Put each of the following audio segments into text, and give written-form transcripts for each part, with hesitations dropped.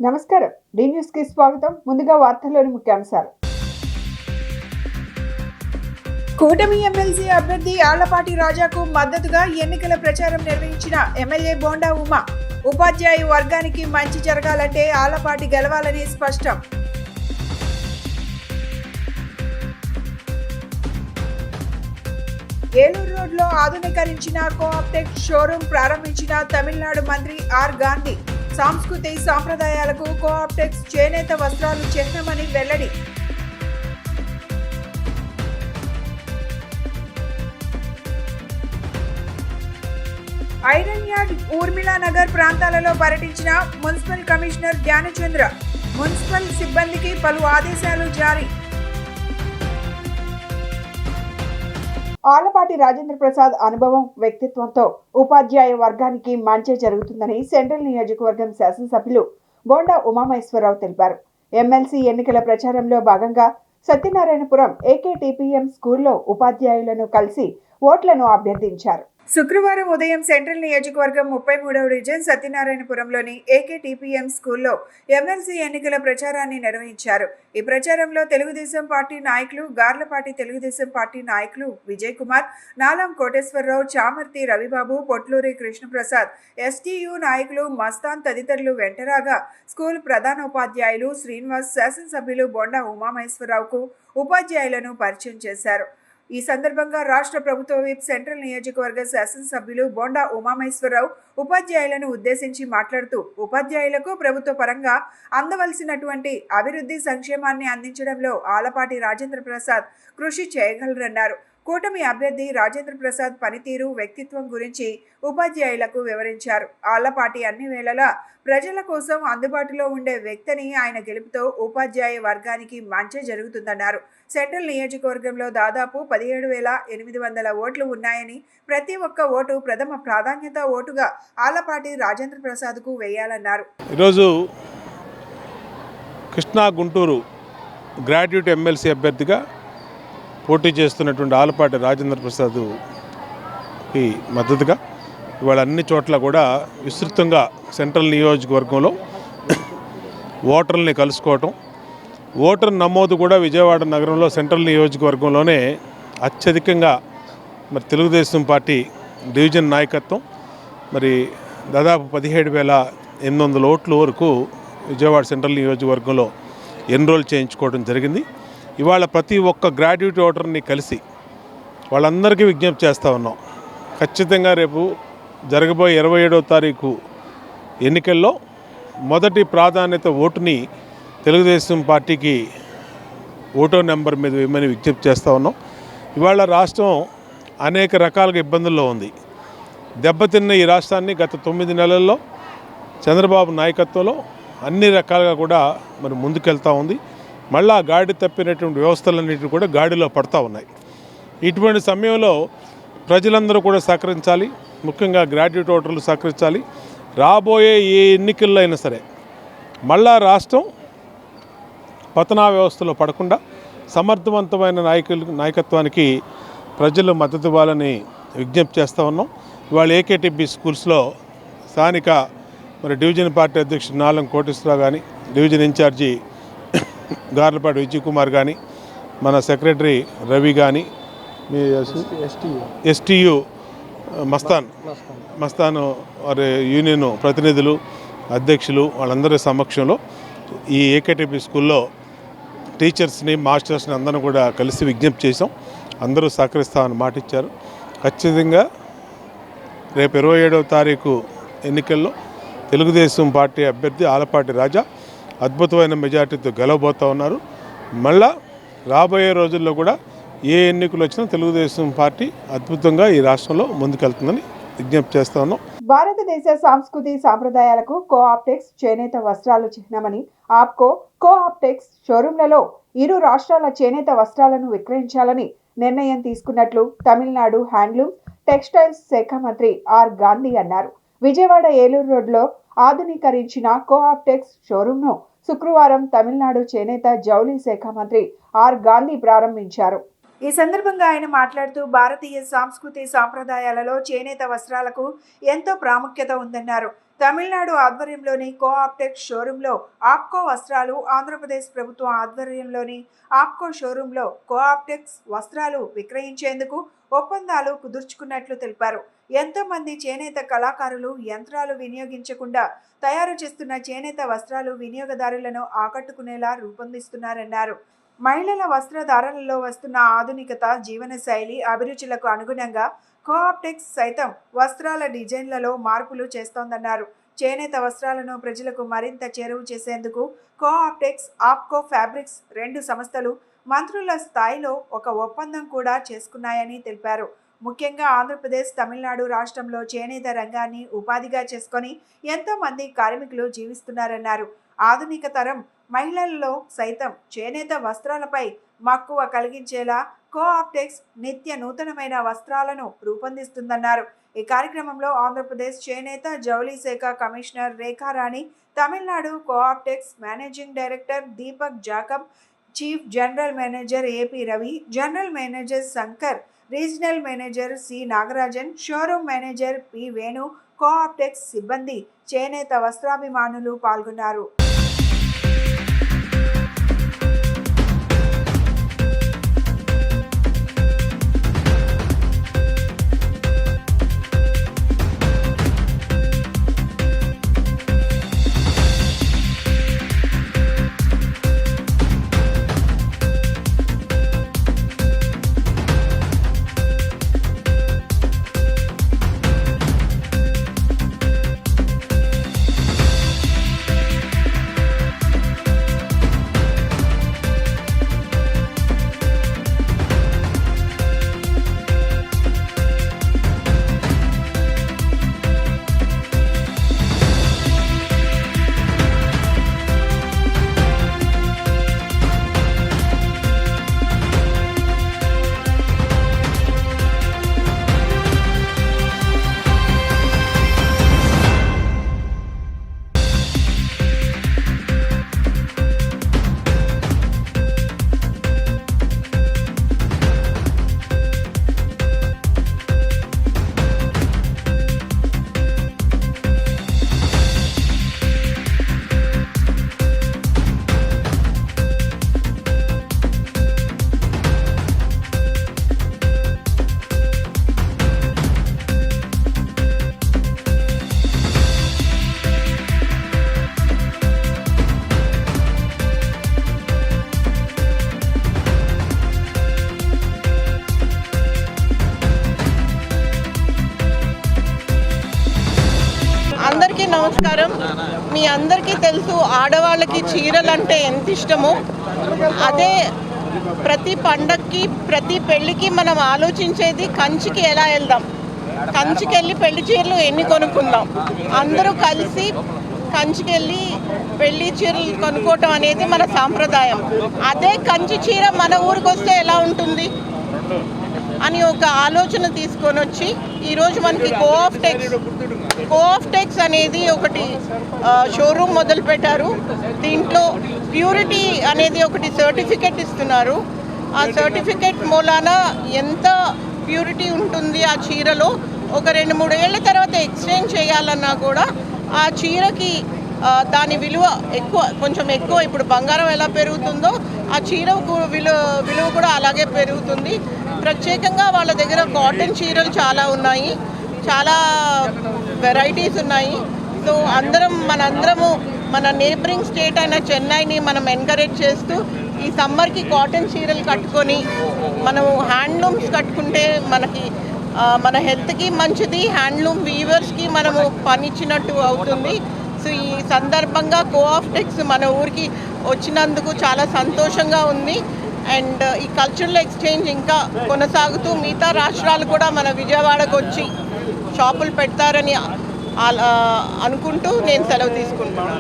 నమస్కారం. D news కి స్వాగతం. ముందుగా వార్తల్లోని ముఖ్యాంశాలు. కూటమి ఎమ్మెల్సీ అభ్యర్థి ఆళ్లపాటి రాజాకు మద్దతుగా ఎన్నికల ప్రచారం నిర్వహించిన ఎమ్మెల్యే బోండా ఉమా. ఉపాధ్యాయ వర్గానికి మంచి జరగాలంటే ఆళ్లపాటి గెలవాలని స్పష్టం. ఏలూరు రోడ్లో ఆధునీకరించిన కోఆప్టెక్ షోరూం ప్రారంభించిన తమిళనాడు మంత్రి ఆర్ గాంధీ. సంస్కృతి సాంప్రదాయాలకు కోఆప్టెక్స్ చేనేత వస్త్రాలు చిహ్నమని వెల్లడి. ఐరన్ యార్డ్, ఊర్మిళా నగర్ ప్రాంతాలలో పర్యటించిన మున్సిపల్ కమిషనర్ జ్ఞానచంద్ర. మున్సిపల్ సిబ్బందికి పలు ఆదేశాలు జారీ. ఆళ్లపాటి రాజేంద్ర ప్రసాద్ అనుభవం, వ్యక్తిత్వంతో ఉపాధ్యాయ వర్గానికి మంచి జరుగుతుందని సెంట్రల్ నియోజకవర్గం శాసనసభ్యులు బోండా ఉమామహేశ్వరరావు తెలిపారు. ఎమ్మెల్సీ ఎన్నికల ప్రచారంలో భాగంగా సత్యనారాయణపురం ఏకేటీపీఎం స్కూల్లో ఉపాధ్యాయులను కలిసి ఓట్లను అభ్యర్థించారు. శుక్రవారం ఉదయం సెంట్రల్ నియోజకవర్గం 33వ డివిజన్ సత్యనారాయణపురంలోని ఏకేటీపీఎం స్కూల్లో ఎమ్మెల్సీ ఎన్నికల ప్రచారాన్ని నిర్వహించారు. ఈ ప్రచారంలో తెలుగుదేశం పార్టీ నాయకులు, గార్లపాటి తెలుగుదేశం పార్టీ నాయకులు విజయ్ కుమార్, నాలం కోటేశ్వరరావు, చామర్తి రవిబాబు, పొట్లూరి కృష్ణప్రసాద్, ఎస్టీయూ నాయకులు మస్తాన్ తదితరులు వెంటరాగా స్కూల్ ప్రధానోపాధ్యాయులు శ్రీనివాస్, శాసనసభ్యులు బోండా ఉమామహేశ్వరరావుకు ఉపాధ్యాయులను పరిచయం చేశారు. ఈ సందర్భంగా రాష్ట్ర ప్రభుత్వ విప్, సెంట్రల్ నియోజకవర్గ శాసనసభ్యులు బోండా ఉమామహేశ్వరరావు ఉపాధ్యాయులను ఉద్దేశించి మాట్లాడుతూ, ఉపాధ్యాయులకు ప్రభుత్వ పరంగా అందవలసినటువంటి అభివృద్ధి సంక్షేమాన్ని అందించడంలో ఆళ్లపాటి రాజేంద్ర ప్రసాద్ కృషి చేయగలరన్నారు. కూటమి అభ్యర్థి రాజేంద్ర ప్రసాద్ పనితీరు, వ్యక్తిత్వం గురించి ఉపాధ్యాయులకు వివరించారు. ఆళ్లపాటి అన్ని వేళలా ప్రజల కోసం అందుబాటులో ఉండే వ్యక్తిని, ఆయన గెలుపుతో ఉపాధ్యాయ వర్గానికి మంచి జరుగుతుందన్నారు. సెంట్రల్ నియోజకవర్గంలో దాదాపు 17,800 ఓట్లు ఉన్నాయని, ప్రతి ఒక్క ఓటు ప్రథమ ప్రాధాన్యత ఓటుగా ఆళ్లపాటి రాజేంద్ర ప్రసాద్కు వేయాలన్నారు. ఈరోజు కృష్ణా గుంటూరు గ్రాడ్యుయేట్ ఎమ్మెల్సీ అభ్యర్థిగా పోటీ చేస్తున్నటువంటి ఆళ్లపాటి రాజేంద్ర ప్రసాద్కి మద్దతుగా ఇవాళ అన్ని చోట్ల కూడా విస్తృతంగా సెంట్రల్ నియోజకవర్గంలో ఓటర్లని కలుసుకోవటం, ఓటర్ నమోదు కూడా విజయవాడ నగరంలో సెంట్రల్ నియోజకవర్గంలోనే అత్యధికంగా మరి తెలుగుదేశం పార్టీ డివిజన్ నాయకత్వం మరి దాదాపు 17,800 ఓట్ల వరకు విజయవాడ సెంట్రల్ నియోజకవర్గంలో ఎన్రోల్ చేయించుకోవడం జరిగింది. ఇవాళ ప్రతి ఒక్క గ్రాడ్యుయేట్ ఓటర్ని కలిసి వాళ్ళందరికీ విజ్ఞప్తి చేస్తూ ఉన్నాం. ఖచ్చితంగా రేపు జరగబోయే 27వ తారీఖు ఎన్నికల్లో మొదటి ప్రాధాన్యత ఓటుని తెలుగుదేశం పార్టీకి ఓటో నెంబర్ మీద ఇవ్వమని విజ్ఞప్తి చేస్తూ ఉన్నాం. ఇవాళ రాష్ట్రం అనేక రకాలుగా ఇబ్బందుల్లో ఉంది. దెబ్బతిన్న ఈ రాష్ట్రాన్ని గత 9 నెలల్లో చంద్రబాబు నాయకత్వంలో అన్ని రకాలుగా కూడా మరి ముందుకెళ్తూ ఉంది. మళ్ళా గాడి తప్పినటువంటి వ్యవస్థలన్నింటినీ కూడా గాడిలో పడతా ఉన్నాయి. ఇటువంటి సమయంలో ప్రజలందరూ కూడా సహకరించాలి, ముఖ్యంగా గ్రాడ్యుయేట్ ఓటర్లు సహకరించాలి. రాబోయే ఏ ఎన్నికల్లో అయినా సరే మళ్ళా రాష్ట్రం పతనా వ్యవస్థలో పడకుండా సమర్థవంతమైన నాయకత్వానికి ప్రజలు మద్దతు ఇవ్వాలని విజ్ఞప్తి చేస్తూ ఉన్నాం. ఇవాళ ఏకేటీపీ స్కూల్స్లో స్థానిక మరి డివిజన్ పార్టీ అధ్యక్షుడు నాలం కోటేశ్వరరావు కానీ, డివిజన్ ఇన్ఛార్జి గార్లపాటి విజయ్ కుమార్ కానీ, మన సెక్రటరీ రవి కానీ, మీ ఎస్టీయూ మస్తాన్ వారి యూనియన్ ప్రతినిధులు, అధ్యక్షులు వాళ్ళందరి సమక్షంలో ఈ ఏకేటీపీ స్కూల్లో టీచర్స్ని, మాస్టర్స్ని అందరం కూడా కలిసి విజ్ఞప్తి చేసాం. అందరూ సహకరిస్తామని మాట ఇచ్చారు. ఖచ్చితంగా రేపు 27వ తారీఖు ఎన్నికల్లో తెలుగుదేశం పార్టీ అభ్యర్థి ఆళ్లపాటి రాజా అద్భుతమైన మెజార్టీతో గెలవబోతూ ఉన్నారు. మళ్ళా రాబోయే రోజుల్లో కూడా ఏ ఎన్నికలు వచ్చినా తెలుగుదేశం పార్టీ అద్భుతంగా ఈ రాష్ట్రంలో ముందుకెళ్తుందని విజ్ఞప్తి చేస్తా ఉన్నాం. భారతదేశ సంస్కృతి సాంప్రదాయాలకు కోఆప్టెక్స్ చేనేత వస్త్రాలు చిహ్నమని ఆప్కో కోఆప్టెక్స్ షోరూంలలో ఇరు రాష్ట్రాల చేనేత వస్త్రాలను విక్రయించాలని నిర్ణయం తీసుకున్నట్లు తమిళనాడు హ్యాండ్లూమ్ టెక్స్టైల్స్ శాఖ మంత్రి ఆర్ గాంధీ అన్నారు. విజయవాడ ఏలూరు రోడ్లో ఆధునీకరించిన కోఆప్టెక్స్ షోరూంను శుక్రవారం తమిళనాడు చేనేత జౌళి శాఖ మంత్రి ఆర్ గాంధీ ప్రారంభించారు. ఈ సందర్భంగా ఆయన మాట్లాడుతూ భారతీయ సంస్కృతి సాంప్రదాయాలలో చేనేత వస్త్రాలకు ఎంతో ప్రాముఖ్యత ఉందన్నారు. తమిళనాడు ఆధ్వర్యంలోని కోఆప్టెక్స్ షోరూంలో ఆప్కో వస్త్రాలు, ఆంధ్రప్రదేశ్ ప్రభుత్వం ఆధ్వర్యంలోని ఆప్కో షోరూంలో కోఆప్టెక్స్ వస్త్రాలు విక్రయించేందుకు ఒప్పందాలు కుదుర్చుకున్నట్లు తెలిపారు. ఎంతో మంది చేనేత కళాకారులు యంత్రాలు వినియోగించకుండా తయారు చేస్తున్న చేనేత వస్త్రాలు వినియోగదారులను ఆకట్టుకునేలా రూపొందిస్తున్నారన్నారు. మహిళల వస్త్రధారణలో వస్తున్న ఆధునికత, జీవనశైలి అభిరుచులకు అనుగుణంగా కోఆప్టెక్స్ సైతం వస్త్రాల డిజైన్లలో మార్పులు చేస్తోందన్నారు. చేనేత వస్త్రాలను ప్రజలకు మరింత చేరువ చేసేందుకు కోఆప్టెక్స్, ఆప్కో ఫ్యాబ్రిక్స్ రెండు సంస్థలు మంత్రుల స్థాయిలో ఒక ఒప్పందం కూడా చేసుకున్నాయని తెలిపారు. ముఖ్యంగా ఆంధ్రప్రదేశ్, తమిళనాడు రాష్ట్రంలో చేనేత రంగాన్ని ఉపాధిగా చేసుకొని ఎంతో మంది కార్మికులు జీవిస్తున్నారన్నారు. ఆధునిక తరం మహిళల్లో సైతం చేనేత వస్త్రాలపై మక్కువ కలిగించేలా కోఆప్టెక్స్ నిత్య నూతనమైన వస్త్రాలను రూపొందిస్తుందన్నారు. ఈ కార్యక్రమంలో ఆంధ్రప్రదేశ్ చేనేత జౌళి శాఖ commissioner Rekharani, Tamil Nadu Cooptex managing director Deepak Jacob, chief general manager AP Ravi, general manager Shankar, regional manager C Nagarajan, showroom manager P Venu, Cooptex సిబ్బంది, చేనేత వస్త్రాభిమానులు పాల్గొన్నారు. అందరికీ నమస్కారం. మీ అందరికీ తెలుసు ఆడవాళ్ళకి చీరలు అంటే ఎంత ఇష్టమో. అదే ప్రతి పండక్కి, ప్రతి పెళ్ళికి మనం ఆలోచించేది కంచికి ఎలా వెళ్దాం, కంచికి వెళ్ళి పెళ్లి చీరలు ఎన్ని కొనుక్కుందాం. అందరూ కలిసి కంచికి వెళ్ళి పెళ్లి చీరలు కొనుక్కోవటం అనేది మన సాంప్రదాయం. అదే కంచి చీర మన ఊరికి వస్తే ఎలా ఉంటుంది అని ఒక ఆలోచన తీసుకొని వచ్చి ఈరోజు మనకి కోఆప్టెక్స్ అనేది ఒకటి షోరూమ్ మొదలు పెట్టారు. దీంట్లో ప్యూరిటీ అనేది ఒకటి సర్టిఫికెట్ ఇస్తున్నారు. ఆ సర్టిఫికెట్ మూలాన ఎంత ప్యూరిటీ ఉంటుంది ఆ చీరలో, ఒక 2-3 ఏళ్ల తర్వాత ఎక్స్చేంజ్ చేయాలన్నా కూడా ఆ చీరకి దాని విలువ కొంచెం ఎక్కువ. ఇప్పుడు బంగారం ఎలా పెరుగుతుందో ఆ చీర విలువ కూడా అలాగే పెరుగుతుంది. ప్రత్యేకంగా వాళ్ళ దగ్గర కాటన్ చీరలు చాలా ఉన్నాయి, చాలా వెరైటీస్ ఉన్నాయి. సో మనందరము మన నేబరింగ్ స్టేట్ అయిన చెన్నైని మనం ఎంకరేజ్ చేస్తూ ఈ సమ్మర్కి కాటన్ చీరలు కట్టుకొని మనము హ్యాండ్లూమ్స్ కట్టుకుంటే మన హెల్త్కి మంచిది, హ్యాండ్లూమ్ వీవర్స్కి మనము పనిచ్చినట్టు అవుతుంది. సో ఈ సందర్భంగా కోఆప్టెక్స్ మన ఊరికి వచ్చినందుకు చాలా సంతోషంగా ఉంది. అండ్ ఈ కల్చరల్ ఎక్స్చేంజ్ ఇంకా కొనసాగుతూ మిగతా రాష్ట్రాలు కూడా మన విజయవాడకు వచ్చి షాపులు పెడతారని అనుకుంటూ నేను సెలవు తీసుకుంటున్నాను.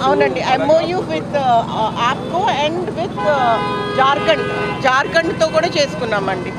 అవునండి, MOU with APCO and with జార్ఖండ్తో కూడా చేసుకున్నామండి.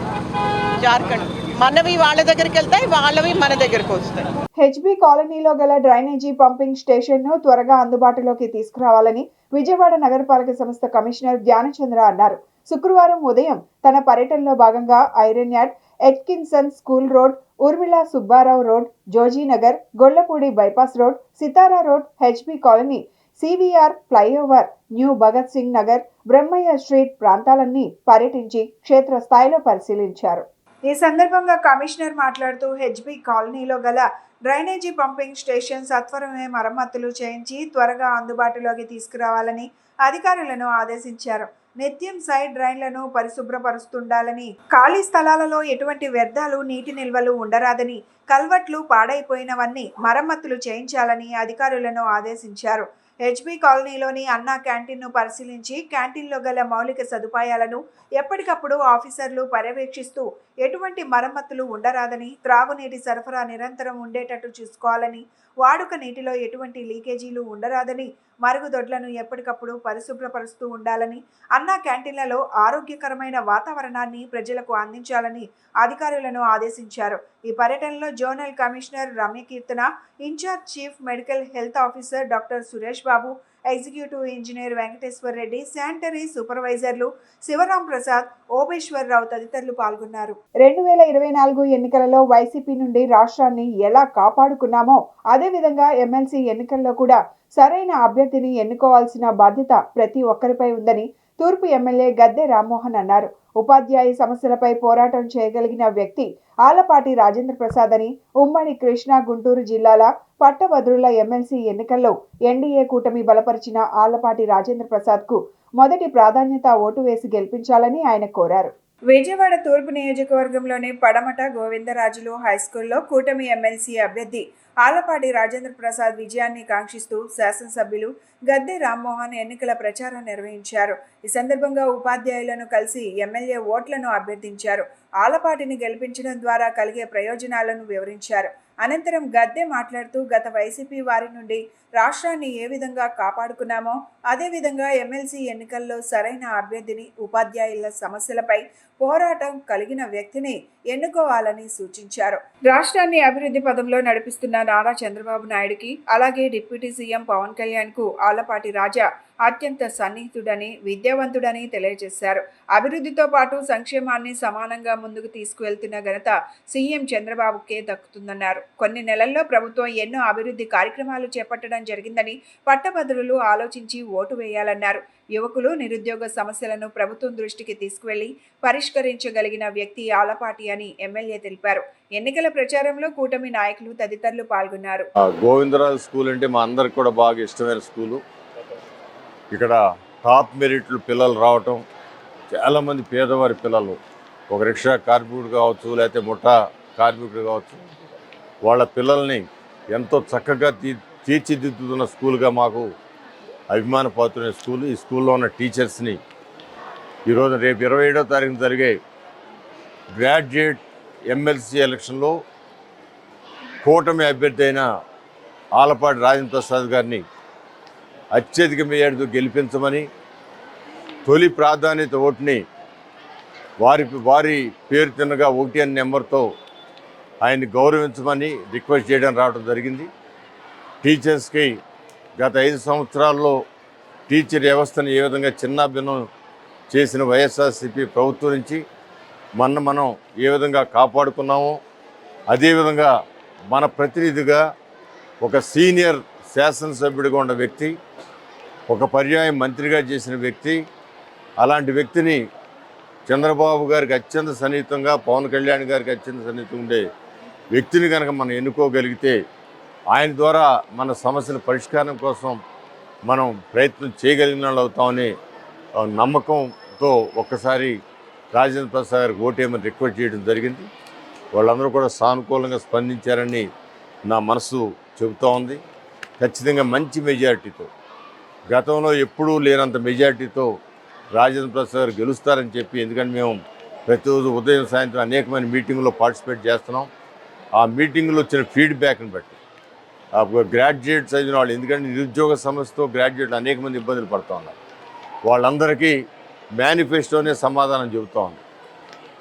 జార్ఖండ్ మనవి వాళ్ళ దగ్గరికి వెళ్తాయి, వాళ్ళవి మన దగ్గరకు వస్తాయి. HB కాలనీలో గల డ్రైనేజీ పంపింగ్ స్టేషన్ను త్వరగా అందుబాటులోకి తీసుకురావాలని విజయవాడ నగరపాలక సంస్థ కమిషనర్ ధ్యానచంద్ర అన్నారు. శుక్రవారం ఉదయం తన పర్యటనలో భాగంగా iron yard, Atkinson school road, Urmila Subbarao road, Jojinagar, Gollapudi bypass road, Sitara road, HB colony, CVR flyover, new Bhagat Singh Nagar, Brahmaiah street ప్రాంతాలన్నీ పర్యటించి క్షేత్రస్థాయిలో పరిశీలించారు. ఈ సందర్భంగా కమిషనర్ మాట్లాడుతూ హెచ్బి కాలనీలో గల డ్రైనేజీ పంపింగ్ స్టేషన్ సత్వరమే మరమ్మతులు చేయించి త్వరగా అందుబాటులోకి తీసుకురావాలని అధికారులను ఆదేశించారు. నిత్యం సైడ్ డ్రైన్లను పరిశుభ్రపరుస్తుండాలని, ఖాళీ స్థలాలలో ఎటువంటి వ్యర్థాలు, నీటి నిల్వలు ఉండరాదని, కల్వర్ట్లు పాడైపోయినవన్నీ మరమ్మతులు చేయించాలని అధికారులను ఆదేశించారు. హెచ్బి కాలనీలోని అన్నా క్యాంటీన్ను పరిశీలించి క్యాంటీన్లో గల మౌలిక సదుపాయాలను ఎప్పటికప్పుడు ఆఫీసర్లు పర్యవేక్షిస్తూ ఎటువంటి మరమ్మతులు ఉండరాదని, త్రాగునీటి సరఫరా నిరంతరం ఉండేటట్టు చూసుకోవాలని, వాడుక నీటిలో ఎటువంటి లీకేజీలు ఉండరాదని, మరుగుదొడ్లను ఎప్పటికప్పుడు పరిశుభ్రపరుస్తూ ఉండాలని, అన్నా క్యాంటీన్లలో ఆరోగ్యకరమైన వాతావరణాన్ని ప్రజలకు అందించాలని అధికారులను ఆదేశించారు. ఈ పర్యటనలో zonal commissioner Ramyakeerthana, in-charge chief medical health officer doctor Suresh Babu, executive engineer Venkateswar Reddy, sanitary సూపర్వైజర్లు శివరాం ప్రసాద్, ఓబేశ్వరరావు తదితరులు పాల్గొన్నారు. 2024 ఎన్నికలలో వైసీపీ నుండి రాష్ట్రాన్ని ఎలా కాపాడుకున్నామో అదేవిధంగా ఎమ్మెల్సీ ఎన్నికల్లో కూడా సరైన అభ్యర్థిని ఎన్నుకోవాల్సిన బాధ్యత ప్రతి ఒక్కరిపై ఉందని తూర్పు ఎమ్మెల్యే గద్దె రామ్మోహన్ అన్నారు. ఉపాధ్యాయ సమస్యలపై పోరాటం చేయగలిగిన వ్యక్తి ఆలపాటి రాజేంద్ర ప్రసాద్ అని ఉమ్మడి కృష్ణా, గుంటూరు జిల్లాల పట్టభద్రుల ఎమ్మెల్సీ ఎన్నికల్లో ఎన్డీఏ కూటమి బలపరిచిన ఆలపాటి రాజేంద్ర ప్రసాద్ కు మొదటి ప్రాధాన్యత ఓటు వేసి గెలిపించాలని ఆయన కోరారు. విజయవాడ తూర్పు నియోజకవర్గంలోని పడమట గోవిందరాజులు హైస్కూల్లో కూటమి ఎమ్మెల్సీ అభ్యర్థి ఆలపాటి రాజేంద్ర ప్రసాద్ విజయాన్ని కాంక్షిస్తూ శాసనసభ్యులు గద్దె రామ్మోహన్ ఎన్నికల ప్రచారం నిర్వహించారు. ఈ సందర్భంగా ఉపాధ్యాయులను కలిసి ఎమ్మెల్యే ఓట్లను అభ్యర్థించారు. ఆలపాటిని గెలిపించడం ద్వారా కలిగే ప్రయోజనాలను వివరించారు. అనంతరం గద్దె మాట్లాడుతూ గత వైసీపీ వారి నుండి రాష్ట్రాన్ని ఏ విధంగా కాపాడుకున్నామో అదేవిధంగా ఎమ్మెల్సీ ఎన్నికల్లో సరైన అభ్యర్థిని, ఉపాధ్యాయుల సమస్యలపై పోరాటం కలిగిన వ్యక్తిని ఎన్నుకోవాలని సూచించారు. రాష్ట్రాన్ని అభివృద్ధి పదంలో నడిపిస్తున్న నారా చంద్రబాబు నాయుడుకి, అలాగే డిప్యూటీ సీఎం పవన్ కళ్యాణ్ కు ఆలపాటి రాజా అత్యంత సన్నిహితుడని, విద్యావంతుడని తెలియజేశారు. అభివృద్ధితో పాటు సంక్షేమాన్ని సమానంగా ముందుకు తీసుకువెళ్తున్న ఘనత సీఎం చంద్రబాబుకే దక్కుతుందన్నారు. కొన్ని నెలల్లో ప్రభుత్వం ఎన్నో అభివృద్ధి కార్యక్రమాలు చేపట్టడం జరిగిందని పట్టభద్రులు ఆలోచించి ఓటు వేయాలన్నారు. యువకులు నిరుద్యోగ సమస్యలను ప్రభుత్వం దృష్టికి తీసుకువెళ్లి పరిష్కరించగలిగిన వ్యక్తి ఆలపాటి అని ఎమ్మెల్యే తెలిపారు. ఎన్నికల ప్రచారంలో కూటమి నాయకులు తదితరులు పాల్గొన్నారు. గోవిందరాజు స్కూల్ అంటే మా అందరికి కూడా బాగా ఇష్టమైన స్కూలు. ఇక్కడ టాప్ మెరిట్లు పిల్లలు రావటం, చాలామంది పేదవారి పిల్లలు, ఒక రిక్షా కార్మికుడు కావచ్చు, లేకపోతే ముఠా కార్మికుడు కావచ్చు, వాళ్ళ పిల్లల్ని ఎంతో చక్కగా తీర్చిదిద్దుతున్న స్కూల్గా మాకు అభిమానపాత్రులైన స్కూల్. ఈ స్కూల్లో ఉన్న టీచర్స్ని ఈరోజు రేపు 27వ తారీఖున జరిగే గ్రాడ్యుయేట్ ఎమ్మెల్సీ ఎలక్షన్లో కూటమి అభ్యర్థి అయిన ఆలపాటి రాజేంద్ర ప్రసాద్ గారిని అత్యధిక మెజార్టీతో గెలిపించమని, తొలి ప్రాధాన్యత ఓటుని వారి పేరు తిన్నగా 1 అనే నెంబర్తో ఆయన్ని గౌరవించమని రిక్వెస్ట్ చేయడం రావడం జరిగింది. టీచర్స్కి గత 5 సంవత్సరాల్లో టీచర్ వ్యవస్థను ఏ విధంగా చిన్నాభిన్నం చేసిన వైఎస్ఆర్సీపీ ప్రభుత్వం నుంచి మనం ఏ విధంగా కాపాడుకున్నామో అదేవిధంగా మన ప్రతినిధిగా ఒక సీనియర్ శాసనసభ్యుడిగా ఉన్న వ్యక్తి, ఒక పర్యాయం మంత్రిగా చేసిన వ్యక్తి, అలాంటి వ్యక్తిని చంద్రబాబు గారికి అత్యంత సన్నిహితంగా, పవన్ కళ్యాణ్ గారికి అత్యంత సన్నిహితంగా ఉండే వ్యక్తిని కనుక మనం ఎన్నుకోగలిగితే ఆయన ద్వారా మన సమస్యల పరిష్కారం కోసం మనం ప్రయత్నం చేయగలిగిన వాళ్ళు అవుతామని నమ్మకంతో ఒక్కసారి రాజేంద్ర ప్రసాద్ గారికి ఓటేయమని రిక్వెస్ట్ చేయడం జరిగింది. వాళ్ళందరూ కూడా సానుకూలంగా స్పందించారని నా మనసు చెబుతూ ఉంది. ఖచ్చితంగా మంచి మెజారిటీతో, గతంలో ఎప్పుడూ లేనంత మెజారిటీతో రాజేంద్ర ప్రసాద్ గారు గెలుస్తారని చెప్పి, ఎందుకంటే మేము ప్రతిరోజు ఉదయం సాయంత్రం అనేకమైన మీటింగుల్లో పార్టిసిపేట్ చేస్తున్నాం. ఆ మీటింగులో వచ్చిన ఫీడ్బ్యాక్ని బట్టి గ్రాడ్యుయేట్ చదివిన వాళ్ళు, ఎందుకంటే నిరుద్యోగ సమస్యతో గ్రాడ్యుయేట్లు అనేక మంది ఇబ్బందులు పడుతూ ఉన్నారు, వాళ్ళందరికీ మేనిఫెస్టోనే సమాధానం చెబుతూ ఉంది.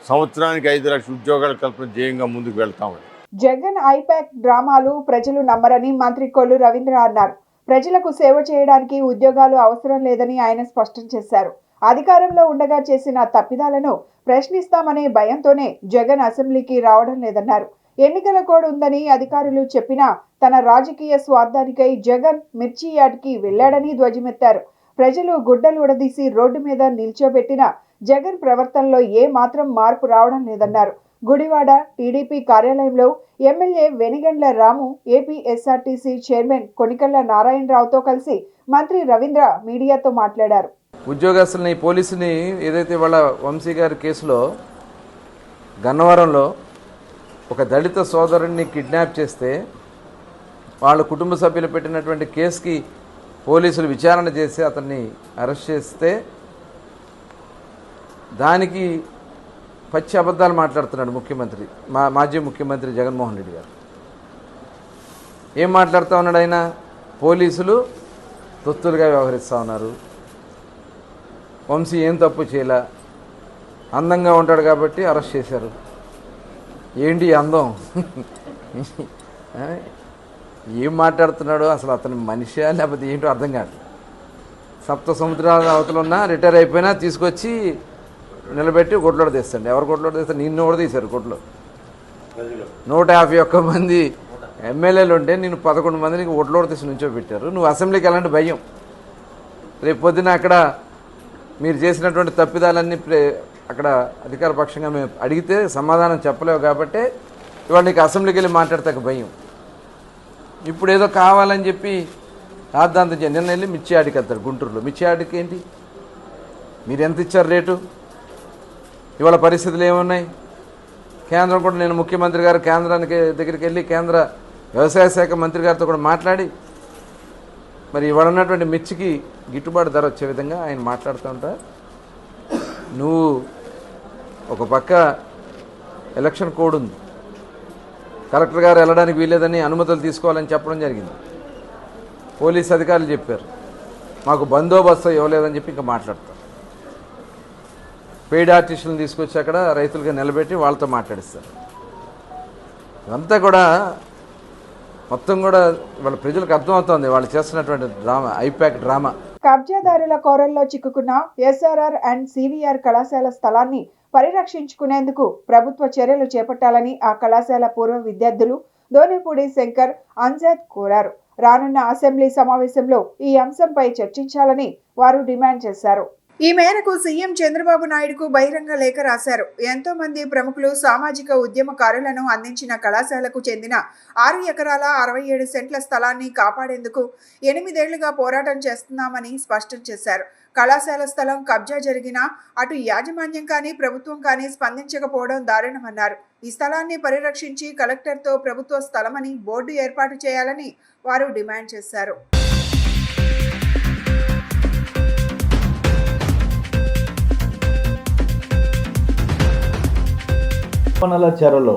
సంవత్సరానికి 5 లక్షల ఉద్యోగాల కల్పన ధ్యేయంగా ముందుకు వెళ్తామని. జగన్ ఐపాక్ డ్రామాలు ప్రజలు నమ్మరని మంత్రి కొల్లు రవీంద్ర అన్నారు. ప్రజలకు సేవ చేయడానికి ఉద్యోగాలు అవసరం లేదని ఆయన స్పష్టం చేశారు. అధికారంలో ఉండగా చేసిన తప్పిదాలను ప్రశ్నిస్తామనే భయంతోనే జగన్ అసెంబ్లీకి రావడం లేదన్నారు. ఎన్నికల కోడ్ ఉందని అధికారులు చెప్పినా తన రాజకీయ స్వార్థానికై జగన్ మిర్చి యార్డ్కి వెళ్లాడని ధ్వజమెత్తారు. ప్రజలు గుడ్డలు ఉడదీసి రోడ్డు మీద నిల్చోబెట్టిన జగన్ ప్రవర్తనలో ఏ మాత్రం మార్పు రావడం లేదన్నారు. గుడివాడ టీడీపీ కార్యాలయంలో ఎమ్మెల్యే వెనిగండ్ల రాము, ఏపీ ఎస్ఆర్టీసీ చైర్మన్ కొనికళ్ళ నారాయణరావుతో కలిసి మంత్రి రవీంద్ర మీడియాతో మాట్లాడారు. ఉద్యోగస్తుల్ని పోలీసుని ఏదైతే వాళ్ళ వంశీ గారి కేసులో గన్నవరంలో ఒక దళిత సోదరుడిని కిడ్నాప్ చేస్తే వాళ్ళ కుటుంబ సభ్యులు పెట్టినటువంటి కేసుకి పోలీసులు విచారణ చేసి అతన్ని అరెస్ట్ చేస్తే దానికి పచ్చి అబద్ధాలు మాట్లాడుతున్నాడు ముఖ్యమంత్రి, మాజీ ముఖ్యమంత్రి జగన్మోహన్ రెడ్డి గారు. ఏం మాట్లాడుతూ ఉన్నాడు ఆయన? పోలీసులు తొత్తులుగా వ్యవహరిస్తూ ఉన్నారు, వంశీ ఏం తప్పు చేయలే, అందంగా ఉంటాడు కాబట్టి అరెస్ట్ చేశారు. ఏంటి అందం? ఏం మాట్లాడుతున్నాడో అసలు అతని మనిషా లేకపోతే ఏంటో అర్థం కాదు. సప్త సముద్రాల అవతల ఉన్నా రిటైర్ అయిపోయినా తీసుకొచ్చి నిలబెట్టి కొట్లోడు తీస్తాడు. ఎవరు కొట్లోడు తీస్తారు? నిన్ను కూడా తీశారు కొట్లో. 151 మంది ఎమ్మెల్యేలు ఉంటే నేను 11 మందిని ఒట్లోడు తీసి నుంచో పెట్టారు. నువ్వు అసెంబ్లీకి వెళ్ళాలంటే భయం. రేపు పొద్దున అక్కడ మీరు చేసినటువంటి తప్పిదాలన్నీ అక్కడ అధికార పక్షంగా మేము అడిగితే సమాధానం చెప్పలేవు కాబట్టి ఇవాళ నీకు అసెంబ్లీకి వెళ్ళి మాట్లాడతాక భయం. ఇప్పుడు ఏదో కావాలని చెప్పి రాద్దాంతం నిన్న వెళ్ళి మిర్చి ఆడికి వెళ్తాడు గుంటూరులో. మిర్చి ఆడికి ఏంటి? మీరు ఎంత ఇచ్చారు రేటు? ఇవాళ పరిస్థితులు ఏమున్నాయి? కేంద్రం కూడా నేను ముఖ్యమంత్రి గారు కేంద్రానికి దగ్గరికి వెళ్ళి కేంద్ర వ్యవసాయ శాఖ మంత్రి గారితో కూడా మాట్లాడి మరి ఇవాళ ఉన్నటువంటి మిర్చికి గిట్టుబాటు ధర వచ్చే విధంగా ఆయన మాట్లాడుతూ ఉంటారు. నువ్వు ఒక పక్క ఎలక్షన్ కోడ్ ఉంది, కలెక్టర్ గారు వెళ్ళడానికి వీల్లేదని అనుమతులు తీసుకోవాలని చెప్పడం జరిగింది. పోలీస్ అధికారులు చెప్పారు మాకు బందోబస్తు ఇవ్వలేదని చెప్పి ఇంకా మాట్లాడతారు. పెయిడ్ ఆర్టిస్టులను తీసుకొచ్చి అక్కడ రైతులుగా నిలబెట్టి వాళ్ళతో మాట్లాడిస్తారు. ఇదంతా కూడా మొత్తం కూడా వాళ్ళ ప్రజలకు అర్థమవుతోంది వాళ్ళు చేస్తున్నటువంటి డ్రామా, ఐపాక్ డ్రామా. కబ్జాదారుల కోరల్లో చిక్కుకున్న ఎస్ఆర్ఆర్ అండ్ సివిఆర్ కళాశాల స్థలాన్ని పరిరక్షించుకునేందుకు ప్రభుత్వ చర్యలు చేపట్టాలని ఆ కళాశాల పూర్వ విద్యార్థులు దోనేపూడి శంకర్, అన్జాద్ కోరారు. రానున్న అసెంబ్లీ సమావేశంలో ఈ అంశంపై చర్చించాలని వారు డిమాండ్ చేశారు. ఈ మేరకు సీఎం చంద్రబాబు నాయుడుకు బహిరంగ లేఖ రాశారు. ఎంతో మంది ప్రముఖులు, సామాజిక ఉద్యమకారులను అందించిన కళాశాలకు చెందిన 6 ఎకరాల 67 సెంట్ల స్థలాన్ని కాపాడేందుకు 8 ఏళ్లుగా పోరాటం చేస్తున్నామని స్పష్టం చేశారు. కళాశాల స్థలం కబ్జా జరిగినా అటు యాజమాన్యం కానీ ప్రభుత్వం కానీ స్పందించకపోవడం దారుణమన్నారు. ఈ స్థలాన్ని పరిరక్షించి కలెక్టర్తో ప్రభుత్వ స్థలమని బోర్డు ఏర్పాటు చేయాలని వారు డిమాండ్ చేశారు. కోనల చెరలో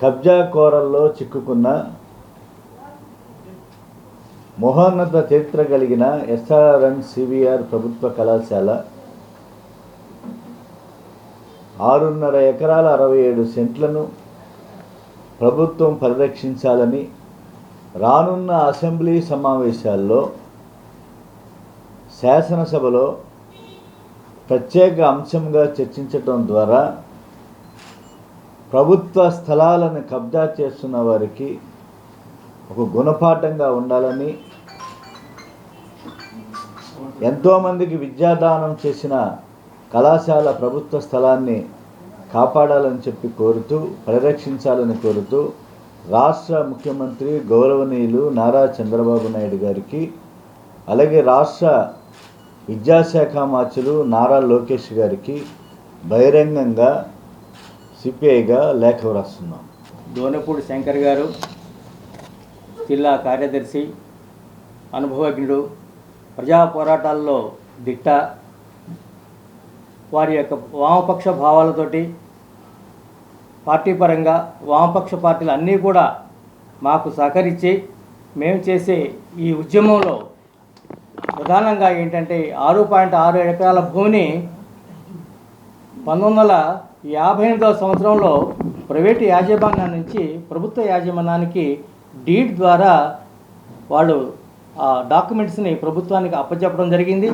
కబ్జా కోరల్లో చిక్కుకున్న మహోన్నత చరిత్ర కలిగిన ఎస్ఆర్ఆర్ అండ్ సివిఆర్ ప్రభుత్వ కళాశాల 6.5 ఎకరాల 67 సెంట్లను ప్రభుత్వం పరిరక్షించాలని రానున్న అసెంబ్లీ సమావేశాల్లో శాసనసభలో ప్రత్యేక అంశంగా చర్చించడం ద్వారా ప్రభుత్వ స్థలాలను కబ్జా చేస్తున్న వారికి ఒక గుణపాఠంగా ఉండాలని, ఎంతోమందికి విద్యాదానం చేసిన కళాశాల ప్రభుత్వ స్థలాన్ని కాపాడాలని చెప్పి కోరుతూ, పరిరక్షించాలని కోరుతూ రాష్ట్ర ముఖ్యమంత్రి గౌరవనీయులు నారా చంద్రబాబు నాయుడు గారికి, అలాగే రాష్ట్ర విద్యాశాఖ మంత్రులు నారా లోకేష్ గారికి బహిరంగంగా సిపిఐగా లేఖ రాస్తున్నాం. దోనేపూడి శంకర్ గారు జిల్లా కార్యదర్శి, అనుభవజ్ఞుడు, ప్రజా పోరాటాల్లో దిట్ట. వారి యొక్క వామపక్ష భావాలతోటి పార్టీ పరంగా వామపక్ష పార్టీలు అన్నీ కూడా మాకు సహకరించి మేము చేసే ఈ ఉద్యమంలో ప్రధానంగా ఏంటంటే 6.6 ఎకరాల భూమిని 1958వ సంవత్సరంలో ప్రైవేటు యాజమాన్యం నుంచి ప్రభుత్వ యాజమాన్యానికి డీడ్ ద్వారా వాళ్ళు ఆ డాక్యుమెంట్స్ని ప్రభుత్వానికి అప్పచెప్పడం జరిగింది.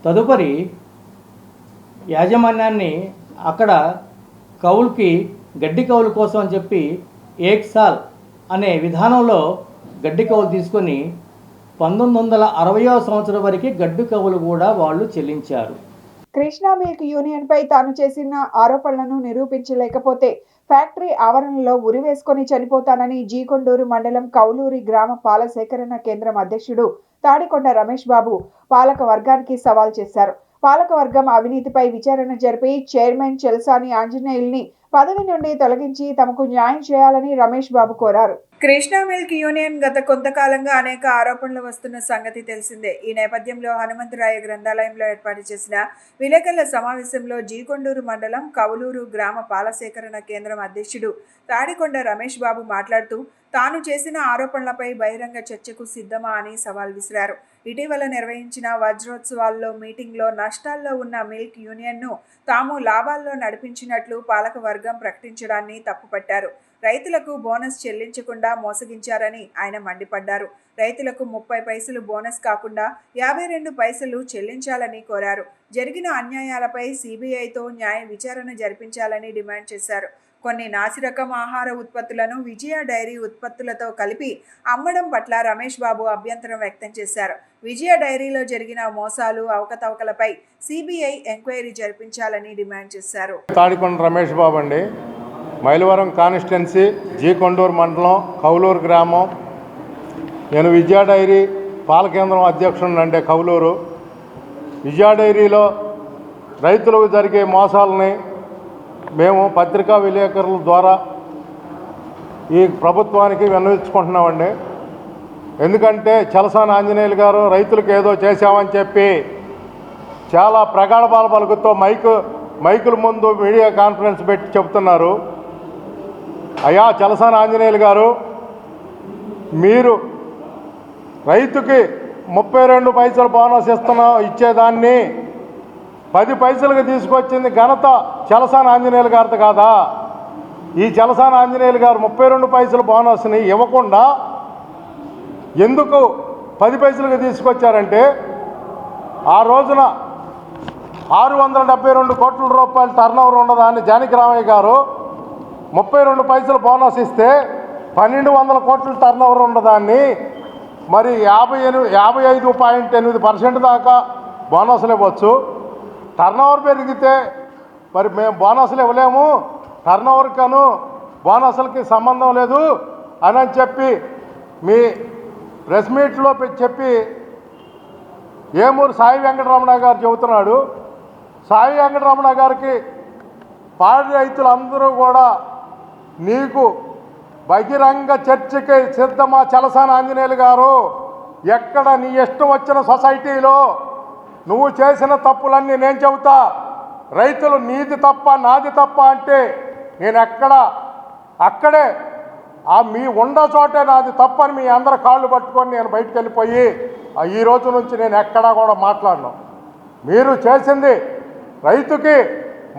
తదుపరి యాజమాన్యాన్ని అక్కడ కౌలుకి గడ్డి కౌలు కోసం అని చెప్పి ఏక్ సాల్ అనే విధానంలో గడ్డి కౌలు తీసుకొని 1960వ సంవత్సరం వరకు గడ్డి కౌలు కూడా వాళ్ళు చెల్లించారు. కృష్ణా మిల్క్ యూనియన్ పై తాను చేసిన ఆరోపణలను నిరూపించలేకపోతే ఫ్యాక్టరీ ఆవరణలో ఉరివేసుకొని చనిపోతానని జీకొండూరు మండలం కౌలూరి గ్రామ పాల సేకరణ కేంద్రం అధ్యక్షుడు తాడికొండ రమేష్ బాబు పాలక వర్గానికి సవాల్ చేశారు. పాలకవర్గం అవినీతిపై విచారణ జరిపి చైర్మన్ చెల్సాని ఆంజనేయుల్ని పదవి నుండి తొలగించి తమకు న్యాయం చేయాలని రమేష్ బాబు కోరారు. కృష్ణా మిల్క్ యూనియన్ గత కొంతకాలంగా అనేక ఆరోపణలు వస్తున్న సంగతి తెలిసిందే. ఈ నేపథ్యంలో హనుమంతరాయ గ్రంథాలయంలో ఏర్పాటు చేసిన విలేకరుల సమావేశంలో జీకొండూరు మండలం కౌలూరు గ్రామ పాల సేకరణ కేంద్రం అధ్యక్షుడు తాడికొండ రమేష్ బాబు మాట్లాడుతూ తాను చేసిన ఆరోపణలపై బహిరంగ చర్చకు సిద్ధమా అని సవాల్ విసిరారు. ఇటీవల నిర్వహించిన వజ్రోత్సవాల్లో మీటింగ్లో నష్టాల్లో ఉన్న మిల్క్ యూనియన్ను తాము లాభాల్లో నడిపించినట్లు పాలక వర్గం ప్రకటించడాన్ని తప్పుపట్టారు. రైతులకు బోనస్ చెల్లించకుండా మోసగించారని ఆయన మండిపడ్డారు. రైతులకు 30 పైసలు బోనస్ కాకుండా 52 పైసలు చెల్లించాలని కోరారు. జరిగిన అన్యాయాలపై సిబిఐతో న్యాయ విచారణ జరిపించాలని డిమాండ్ చేశారు. కొన్ని నాసిరకం ఆహార ఉత్పత్తులను విజయ డైరీ ఉత్పత్తులతో కలిపి అమ్మడం పట్ల రమేష్ బాబు అభ్యంతరం వ్యక్తం చేశారు. విజయ డైరీలో జరిగిన మోసాలు అవకతవకలపై సిబిఐ ఎంక్వైరీ జరిపించాలని డిమాండ్ చేశారు. తాడికొండ రమేష్ బాబు అండి, మైలవరం కాన్స్టిట్యున్సీ, జీకొండూరు మండలం, కౌలూరు గ్రామం. నేను విజయ డైరీ పాల కేంద్రం అధ్యక్షుడినండి. కౌలూరు విజయ డైరీలో రైతులకు జరిగే మోసాలని మేము పత్రికా విలేకరుల ద్వారా ఈ ప్రభుత్వానికి విన్నవించుకుంటున్నామండి. ఎందుకంటే చలసాని ఆంజనేయులు గారు రైతులకు ఏదో చేశామని చెప్పి చాలా ప్రగాఢాల పలుకుతో మైకుల ముందు మీడియా కాన్ఫరెన్స్ పెట్టి చెప్తున్నారు. అయ్యా చలసాని ఆంజనేయులు గారు, మీరు రైతుకి 32 పైసలు బోనస్ ఇచ్చేదాన్ని 10 పైసలకు తీసుకొచ్చింది ఘనత చలసాని ఆంజనేయులు గారిది కాదా? ఈ చలసాని ఆంజనేయులు గారు 32 పైసలు బోనస్ని ఇవ్వకుండా ఎందుకు 10 పైసలకు తీసుకొచ్చారంటే, ఆ రోజున 672 కోట్ల రూపాయలు టర్నోవర్ ఉన్నదాన్ని జానకి రామయ్య గారు 32 పైసలు బోనస్ ఇస్తే 1200 కోట్ల టర్నోవర్ ఉన్నదాన్ని మరి 55.8% దాకా బోనస్లు ఇవ్వచ్చు. టర్నోవర్ పెరిగితే మరి మేము బోనస్లు ఇవ్వలేము, టర్నోవర్కను బోనస్లకి సంబంధం లేదు అని చెప్పి మీ ప్రెస్ మీట్లో చెప్పి ఏమూరు సాయి వెంకటరమణ గారు చెబుతున్నాడు. సాయి వెంకటరమణ గారికి పాడి రైతులందరూ కూడా నీకు బహిరంగ చర్చకి సిద్ధమా చలసాని ఆంజనేయులు గారు? ఎక్కడ నీ ఇష్టం వచ్చిన సొసైటీలో నువ్వు చేసిన తప్పులన్నీ నేను చెబుతా. రైతులు నీది తప్ప నాది తప్ప అంటే నేను అక్కడే మీ ఉండ చోటే నాది తప్పని మీ అందరి కాళ్ళు పట్టుకొని నేను బయటకు వెళ్ళిపోయి ఈ రోజు నుంచి నేను ఎక్కడా కూడా మాట్లాడను. మీరు చేసింది రైతుకి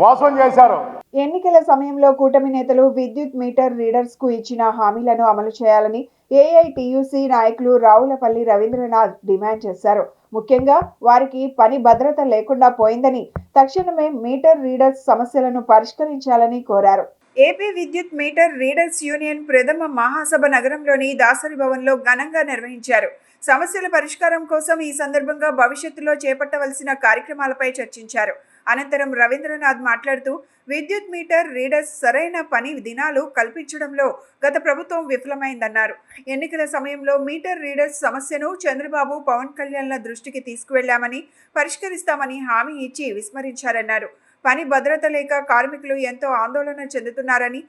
మోసం చేశారు. ఎన్నికల సమయంలో కూటమి నేతలు విద్యుత్ మీటర్ రీడర్స్ కు ఇచ్చిన హామీలను అమలు చేయాలని ఏఐటియుసి నాయకులు రావులపల్లి రవీంద్రనాథ్ డిమాండ్ చేశారు. ముఖ్యంగా వారికి పని భద్రత లేకుండా పోయిందని, తక్షణమే మీటర్ రీడర్స్ సమస్యలను పరిష్కరించాలని కోరారు. ఏపీ విద్యుత్ మీటర్ రీడర్స్ యూనియన్ ప్రథమ మహాసభ నగరంలోని దాసరి భవన్లో ఘనంగా నిర్వహించారు. సమస్యల పరిష్కారం కోసం ఈ సందర్భంగా భవిష్యత్తులో చేపట్టవలసిన కార్యక్రమాలపై చర్చించారు. అనంతరం రవీంద్రనాథ్ మాట్లాడుతూ విద్యుత్ మీటర్ రీడర్స్ సరైన పని దినాలు కల్పించడంలో గత ప్రభుత్వం విఫలమైందన్నారు. ఎన్నికల సమయంలో మీటర్ రీడర్స్ సమస్యను చంద్రబాబు, పవన్ కళ్యాణ్ల దృష్టికి తీసుకువెళ్లామని, పరిష్కరిస్తామని హామీ ఇచ్చి విస్మరించారన్నారు. పని భద్రత లేక కార్మికులు ఎంతో ఆందోళన చెందుతున్నారని,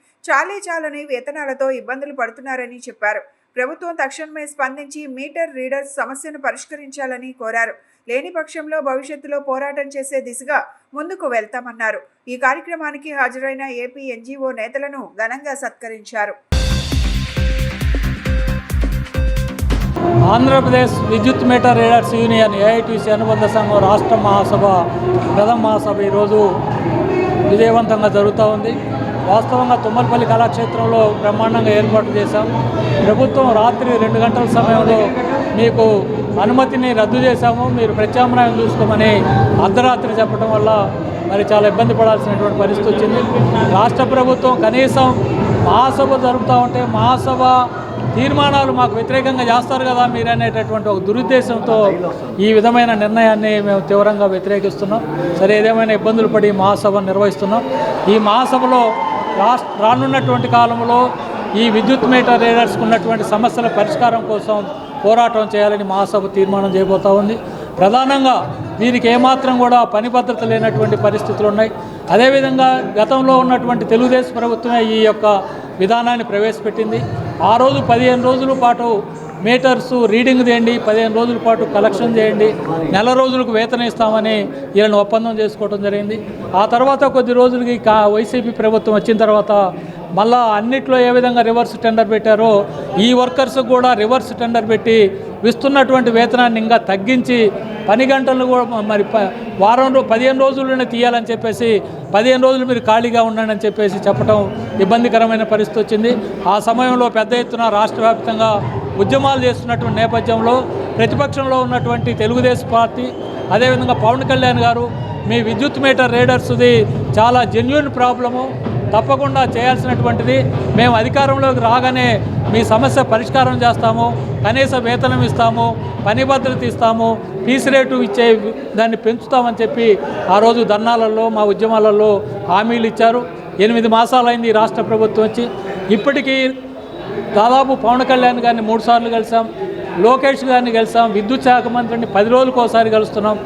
చాలని వేతనాలతో ఇబ్బందులు పడుతున్నారని చెప్పారు. ప్రభుత్వం తక్షణమే స్పందించి మీటర్ రీడర్స్ సమస్యను పరిష్కరించాలని కోరారు. లేని పక్షంలో భవిష్యత్తులో పోరాటం చేసే దిశగా ముందుకు వెళ్తామన్నారు. ఈ కార్యక్రమానికి హాజరైన ఏపీ ఎన్జీఓ నేతలను ఘనంగా సత్కరించారు. ఆంధ్రప్రదేశ్ విద్యుత్ మీటర్ రీడర్స్ యూనియన్ ఏఐటీసీ అనుబంధ సంఘం రాష్ట్ర మహాసభ ప్రథమ మహాసభ ఈరోజు విజయవంతంగా జరుగుతూ ఉంది. వాస్తవంగా తుమ్మలపల్లి కళాక్షేత్రంలో బ్రహ్మాండంగా ఏర్పాటు చేశాం. ప్రభుత్వం రాత్రి 2 గంటల సమయంలో మీకు అనుమతిని రద్దు చేశాము, మీరు ప్రత్యామ్నాయం చూసుకోమని అర్ధరాత్రి చెప్పడం వల్ల మరి చాలా ఇబ్బంది పడాల్సినటువంటి పరిస్థితి వచ్చింది. రాష్ట్ర ప్రభుత్వం కనీసం మహాసభ జరుపుతూ ఉంటే మహాసభ తీర్మానాలు మాకు వ్యతిరేకంగా చేస్తారు కదా మీరు అనేటటువంటి ఒక దురుద్దేశంతో ఈ విధమైన నిర్ణయాన్ని మేము తీవ్రంగా వ్యతిరేకిస్తున్నాం. సరే, ఏదేమైనా ఇబ్బందులు పడి మహాసభను నిర్వహిస్తున్నాం. ఈ మహాసభలో రానున్నటువంటి కాలంలో ఈ విద్యుత్ మీటర్ రీడర్స్కి ఉన్నటువంటి సమస్యల పరిష్కారం కోసం పోరాటం చేయాలని మహాసభ తీర్మానం చేయబోతూ ఉంది. ప్రధానంగా దీనికి ఏమాత్రం కూడా పని భద్రత లేనటువంటి పరిస్థితులు ఉన్నాయి. అదేవిధంగా గతంలో ఉన్నటువంటి తెలుగుదేశం ప్రభుత్వమే ఈ యొక్క విధానాన్ని ప్రవేశపెట్టింది. ఆ రోజు 15 రోజుల పాటు మీటర్స్ రీడింగ్ చేయండి, 15 రోజుల పాటు కలెక్షన్ చేయండి, నెల రోజులకు వేతనం ఇస్తామని వీళ్ళని ఒప్పందం చేసుకోవడం జరిగింది. ఆ తర్వాత కొద్ది రోజులకి వైసీపీ ప్రభుత్వం వచ్చిన తర్వాత మళ్ళా అన్నిట్లో ఏ విధంగా రివర్స్ టెండర్ పెట్టారో ఈ వర్కర్స్కి కూడా రివర్స్ టెండర్ పెట్టి ఇస్తున్నటువంటి వేతనాన్ని ఇంకా తగ్గించి పని గంటలు కూడా మరి 15 రోజుల్లోనే తీయాలని చెప్పేసి 15 రోజులు మీరు ఖాళీగా ఉండండి అని చెప్పేసి చెప్పడం ఇబ్బందికరమైన పరిస్థితి వచ్చింది. ఆ సమయంలో పెద్ద ఎత్తున రాష్ట్ర వ్యాప్తంగా ఉద్యమాలు చేస్తున్నటువంటి నేపథ్యంలో ప్రతిపక్షంలో ఉన్నటువంటి తెలుగుదేశం పార్టీ, అదేవిధంగా పవన్ కళ్యాణ్ గారు మీ విద్యుత్ మీటర్ రీడర్స్ది చాలా జెన్యూన్ ప్రాబ్లము, తప్పకుండా చేయాల్సినటువంటిది, మేము అధికారంలోకి రాగానే మీ సమస్య పరిష్కారం చేస్తాము, కనీస వేతనం ఇస్తాము, పని భద్రత ఇస్తాము, ఫీజు రేటు ఇచ్చే దాన్ని పెంచుతామని చెప్పి ఆ రోజు ధర్నాలలో మా ఉద్యమాలలో హామీలు ఇచ్చారు. 8 మాసాలైంది ఈ రాష్ట్ర ప్రభుత్వం వచ్చి. ఇప్పటికీ దాదాపు పవన్ కళ్యాణ్ గారిని 3 సార్లు కలిసాం, లోకేష్ గారిని కలిసాం, విద్యుత్ శాఖ మంత్రిని 10 రోజులకు ఒకసారి కలుస్తున్నాం,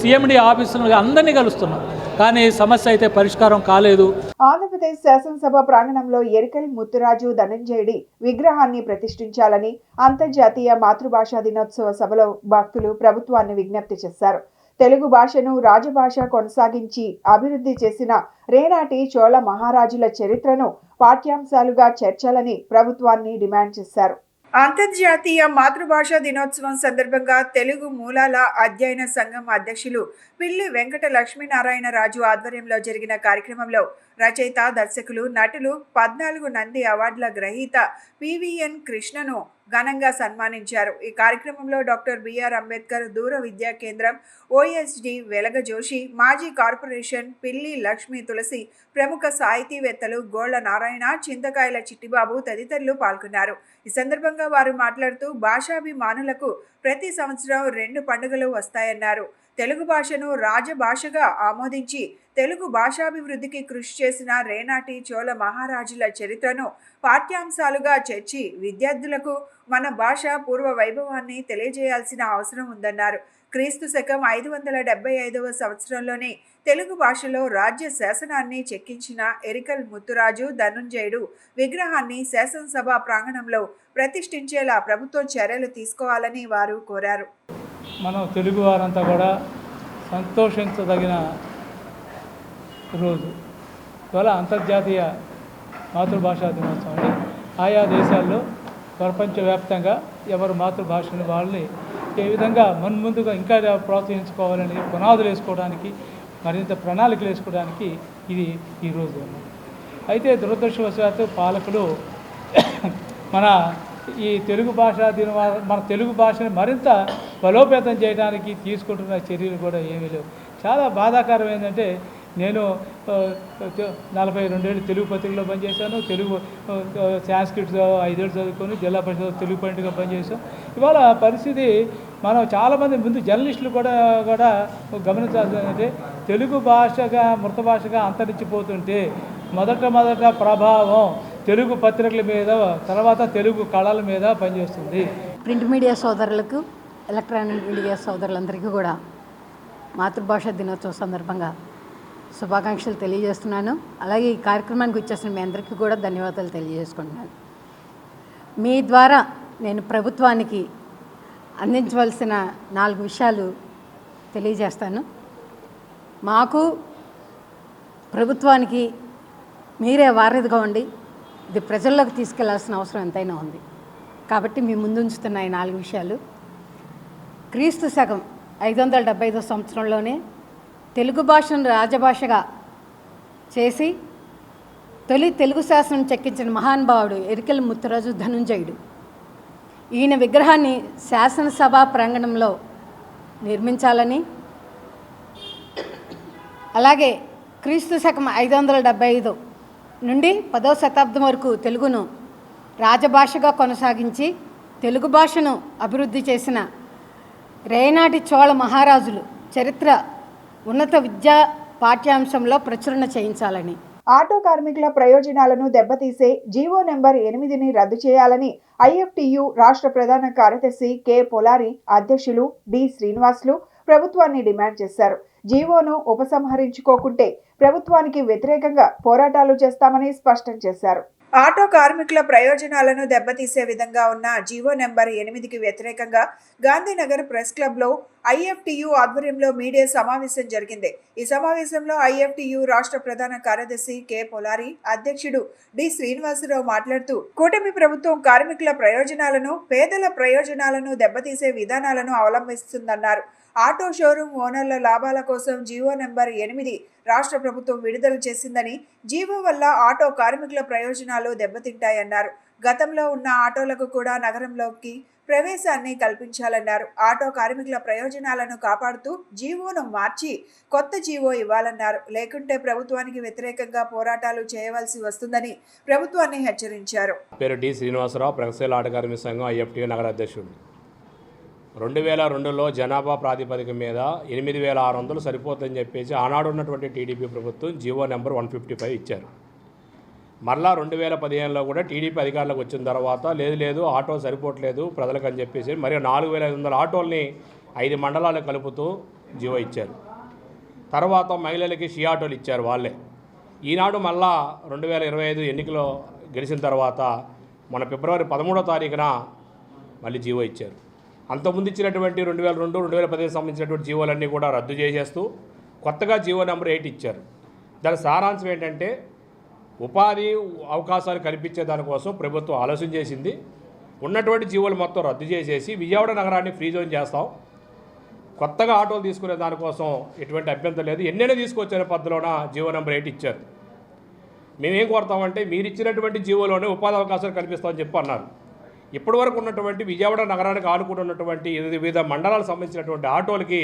సీఎండీ ఆఫీసులు అందరినీ కలుస్తున్నాం. కానీ సమస్య అయితే పరిష్కారం కాలేదు. ఆంధ్రప్రదేశ్ శాసనసభ ప్రాంగణంలో ఎరికల్ ముత్తురాజు ధనంజయుడి విగ్రహాన్ని ప్రతిష్ఠించాలని అంతర్జాతీయ మాతృభాషా దినోత్సవ సభలో భక్తులు ప్రభుత్వాన్ని విజ్ఞప్తి చేశారు. తెలుగు భాషను రాజభాష కొనసాగించి అభివృద్ధి చేసిన రేనాటి చోళ మహారాజుల చరిత్రను పాఠ్యాంశాలుగా చేర్చాలని ప్రభుత్వాన్ని డిమాండ్ చేశారు. అంతర్జాతీయ మాతృభాషా దినోత్సవం సందర్భంగా తెలుగు మూలాల అధ్యయన సంఘం అధ్యక్షులు పిల్లి వెంకట లక్ష్మీనారాయణ రాజు ఆధ్వర్యంలో జరిగిన కార్యక్రమంలో రచయిత, దర్శకులు, నటులు, 14 నంది అవార్డుల గ్రహీత పివిఎన్ కృష్ణను ఘనంగా సన్మానించారు. ఈ కార్యక్రమంలో డాక్టర్ బిఆర్ అంబేద్కర్ దూర విద్యా కేంద్రం ఓఎస్డి వెలగ జోషి, మాజీ కార్పొరేషన్ పిల్లి లక్ష్మీ తులసి, ప్రముఖ సాహితీవేత్తలు గోళ్ల నారాయణ, చింతకాయల చిట్టిబాబు తదితరులు పాల్గొన్నారు. ఈ సందర్భంగా వారు మాట్లాడుతూ భాషాభిమానులకు ప్రతి సంవత్సరం 2 పండుగలు వస్తాయన్నారు. తెలుగు భాషను రాజభాషగా ఆమోదించి తెలుగు భాషాభివృద్ధికి కృషి చేసిన రేనాటి చోళ మహారాజుల చరిత్రను పాఠ్యాంశాలుగా చేర్చి విద్యార్థులకు మన భాష పూర్వ వైభవాన్ని తెలియజేయాల్సిన అవసరం ఉందన్నారు. క్రీస్తు శకం 575వ సంవత్సరంలోనే తెలుగు భాషలో రాజ్య శాసనాన్ని చెక్కించిన ఎరికల్ ముత్తురాజు ధనుంజయుడు విగ్రహాన్ని శాసనసభ ప్రాంగణంలో ప్రతిష్ఠించేలా ప్రభుత్వం చర్యలు తీసుకోవాలని వారు కోరారు. మనం తెలుగు వారంతా కూడా సంతోషించదగిన రోజు ఇవాళ అంతర్జాతీయ మాతృభాషా దినోత్సవం అండి. ఆయా దేశాల్లో ప్రపంచవ్యాప్తంగా ఎవరు మాతృభాషను వాళ్ళని ఏ విధంగా ముందుగా ఇంకా ప్రోత్సహించుకోవాలని పునాదులు వేసుకోవడానికి, మరింత ప్రణాళికలు వేసుకోవడానికి ఇది ఈరోజు అన్నమాట. అయితే దురదృష్టవశాత్తు పాలకులు ఈ తెలుగు భాషా మన తెలుగు భాషని మరింత బలోపేతం చేయడానికి తీసుకుంటున్న చర్యలు కూడా ఏమీ లేవు. చాలా బాధాకరం ఏంటంటే, నేను 42 ఏళ్ళు తెలుగు పత్రికలో పనిచేశాను. తెలుగు సాంస్క్రిట్ 5 ఏళ్ళు చదువుకొని జిల్లా పరిషత్ తెలుగు పండిట్గా పనిచేసాం. ఇవాళ పరిస్థితి మనం చాలామంది ముందు జర్నలిస్టులు కూడా గమనించాల్సింది ఏంటంటే, తెలుగు భాషగా మృత భాషగా అంతరించిపోతుంటే మొదట ప్రభావం తెలుగు పత్రికల మీద, తర్వాత తెలుగు కళల మీద పనిచేస్తుంది. ప్రింట్ మీడియా సోదరులకు, ఎలక్ట్రానిక్ మీడియా సోదరులందరికీ కూడా మాతృభాషా దినోత్సవం సందర్భంగా శుభాకాంక్షలు తెలియజేస్తున్నాను. అలాగే ఈ కార్యక్రమానికి వచ్చేసిన మీ అందరికీ కూడా ధన్యవాదాలు తెలియజేసుకుంటున్నాను. మీ ద్వారా నేను ప్రభుత్వానికి అందించవలసిన 4 విషయాలు తెలియజేస్తాను. మాకు ప్రభుత్వానికి మీరే వారధిగా ఉండి ఇది ప్రజల్లోకి తీసుకెళ్లాల్సిన అవసరం ఎంతైనా ఉంది. కాబట్టి మీ ముందుంచుతున్న ఈ 4 విషయాలు. క్రీస్తు శకం 575వ సంవత్సరంలోనే తెలుగు భాషను రాజభాషగా చేసి తొలి తెలుగు శాసనం చెక్కించిన మహానుభావుడు ఎరికెల ముత్తరాజు ధనుంజయుడు. ఈయన విగ్రహాన్ని శాసనసభ ప్రాంగణంలో నిర్మించాలని, అలాగే క్రీస్తు శకం 575 నుండి 10వ శతాబ్దం వరకు తెలుగును రాజభాషగా కొనసాగించి తెలుగు భాషను అభివృద్ధి చేసిన రేనాటి చోళ మహారాజులు చరిత్ర ఉన్నత విద్యా పాఠ్యాంశంలో ప్రచురణ చేయించాలని, ఆటో కార్మికుల ప్రయోజనాలను దెబ్బతీసే జీవో నెంబర్ 8ని రద్దు చేయాలని ఐఎఫ్టియు రాష్ట్ర ప్రధాన కార్యదర్శి కె పొలారి, అధ్యక్షులు డి శ్రీనివాసులు ప్రభుత్వాన్ని డిమాండ్ చేశారు. జీవోను ఉపసంహరించుకోకుంటే ప్రభుత్వానికి వ్యతిరేకంగా పోరాటాలు చేస్తామని స్పష్టం చేశారు. ఆటో కార్మికుల ప్రయోజనాలను దెబ్బతీసే విధంగా ఉన్న జీవో నెంబర్ 8కి వ్యతిరేకంగా గాంధీనగర్ ప్రెస్ క్లబ్లో ఐఎఫ్టియు ఆధ్వర్యంలో మీడియా సమావేశం జరిగింది. ఈ సమావేశంలో ఐఎఫ్టియు రాష్ట్ర ప్రధాన కార్యదర్శి కె పొలారి, అధ్యక్షుడు డి శ్రీనివాసరావు మాట్లాడుతూ కూటమి ప్రభుత్వం కార్మికుల ప్రయోజనాలను, పేదల ప్రయోజనాలను దెబ్బతీసే విధానాలను అవలంబిస్తుందన్నారు. ఆటో షోరూమ్ ఓనర్ల లాభాల కోసం జీవో నెంబర్ 8 రాష్ట్ర ప్రభుత్వం విడుదల చేసిందని, జీవో వల్ల ఆటో కార్మికుల ప్రయోజనాలు దెబ్బతింటాయన్నారు. గతంలో ఉన్న ఆటోలకు కూడా నగరంలోకి ప్రవేశాన్ని కల్పించాలన్నారు. ఆటో కార్మికుల ప్రయోజనాలను కాపాడుతూ జీవోను మార్చి కొత్త జీవో ఇవ్వాలన్నారు. లేకుంటే ప్రభుత్వానికి వ్యతిరేకంగా పోరాటాలు చేయవలసి వస్తుందని ప్రభుత్వాన్ని హెచ్చరించారు. పేరు డి శ్రీనివాసరావు, ప్రగతిశీల ఆటో కార్మిక సంఘం ఐఎఫ్టియు నగర అధ్యక్షుడు. 2002లో జనాభా ప్రాతిపదిక మీద 8600 సరిపోతుందని చెప్పేసి ఆనాడు ఉన్నటువంటి టీడీపీ ప్రభుత్వం జీవో నెంబర్ 155 ఇచ్చారు. మరలా 2015లో కూడా టీడీపీ అధికారులకు వచ్చిన తర్వాత లేదు ఆటో సరిపోవట్లేదు ప్రజలకు అని చెప్పేసి మరి 4500 ఆటోల్ని 5 మండలాలు కలుపుతూ జీవో ఇచ్చారు. తర్వాత మహిళలకి షీ ఆటోలు ఇచ్చారు వాళ్ళే. ఈనాడు మళ్ళా 2025 ఎన్నికలు గెలిచిన తర్వాత మన ఫిబ్రవరి 13వ తారీఖున మళ్ళీ జీవో ఇచ్చారు. అంతకుముందు ఇచ్చినటువంటి 2002, 2015 సంబంధించినటువంటి జీవోలన్నీ కూడా రద్దు చేసేస్తూ కొత్తగా జీవో నెంబర్ 8 ఇచ్చారు. దాని సారాంశం ఏంటంటే ఉపాధి అవకాశాలు కల్పించే దానికోసం ప్రభుత్వం ఆలోచన చేసింది. ఉన్నటువంటి జీవోలు మొత్తం రద్దు చేసేసి విజయవాడ నగరాన్ని ఫ్రీ జోన్ చేస్తాం, కొత్తగా ఆటోలు తీసుకునే దానికోసం ఎటువంటి అభ్యంతరం లేదు, ఎన్నైనా తీసుకొచ్చే పద్ధతిలోన జీవో నెంబర్ 8 ఇచ్చారు. మేమేం కోరుతామంటే మీరు ఇచ్చినటువంటి జీవోలోనే ఉపాధి అవకాశాలు కల్పిస్తామని చెప్పి అన్నారు. ఇప్పటివరకు ఉన్నటువంటి విజయవాడ నగరానికి ఆనుకుని ఉన్నటువంటి వివిధ మండలాలకు సంబంధించినటువంటి ఆటోలకి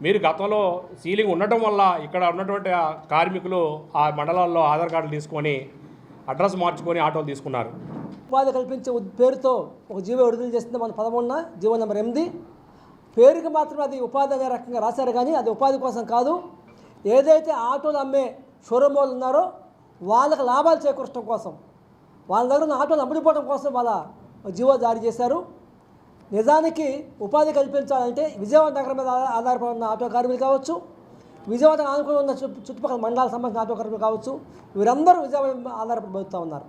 మీరు గతంలో సీలింగ్ ఉండటం వల్ల ఇక్కడ ఉన్నటువంటి కార్మికులు ఆ మండలాల్లో ఆధార్ కార్డులు తీసుకొని అడ్రస్ మార్చుకొని ఆటోలు తీసుకున్నారు. ఉపాధి కల్పించే పేరుతో ఒక జీవో విడుదల చేస్తుంది మన 13న జీవో నెంబర్ 8. పేరుకి మాత్రం అది ఉపాధి అనే రకంగా రాశారు, కానీ అది ఉపాధి కోసం కాదు. ఏదైతే ఆటోలు అమ్మే షోరూమ్ వాళ్ళు ఉన్నారో వాళ్ళకి లాభాలు చేకూర్చడం కోసం, వాళ్ళ దగ్గర ఉన్న ఆటోలు అమ్ముడిపోవడం కోసం వాళ్ళ జీవో జారీ చేశారు. నిజానికి ఉపాధి కల్పించాలంటే విజయవాడ నగరం మీద ఆధారపడి ఉన్న ఆటో కార్మికులు కావచ్చు, విజయవాడ ఆనుకుని ఉన్న చుట్టుపక్కల మండలాలకు సంబంధించిన ఆటో కార్మికులు కావచ్చు, వీరందరూ విజయవాడ ఆధారపడి బతుకుతూ ఉన్నారు.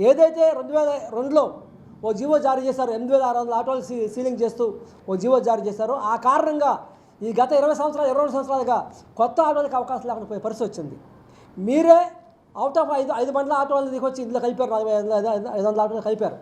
ఏదైతే 2002లో ఓ జీవో జారీ చేశారో, 8600 ఆటోలు సీలింగ్ చేస్తూ ఓ జీవో జారీ చేశారో, ఆ కారణంగా ఈ గత 22 సంవత్సరాలుగా కొత్త ఆటోలకు అవకాశం లేకుండా పోయే పరిస్థితి వచ్చింది. మీరే అవుట్ ఆఫ్ 5 మండల ఆటోలను దిగొచ్చి ఇందులో కలిపారు, 500 ఆటోలు కలిపారు.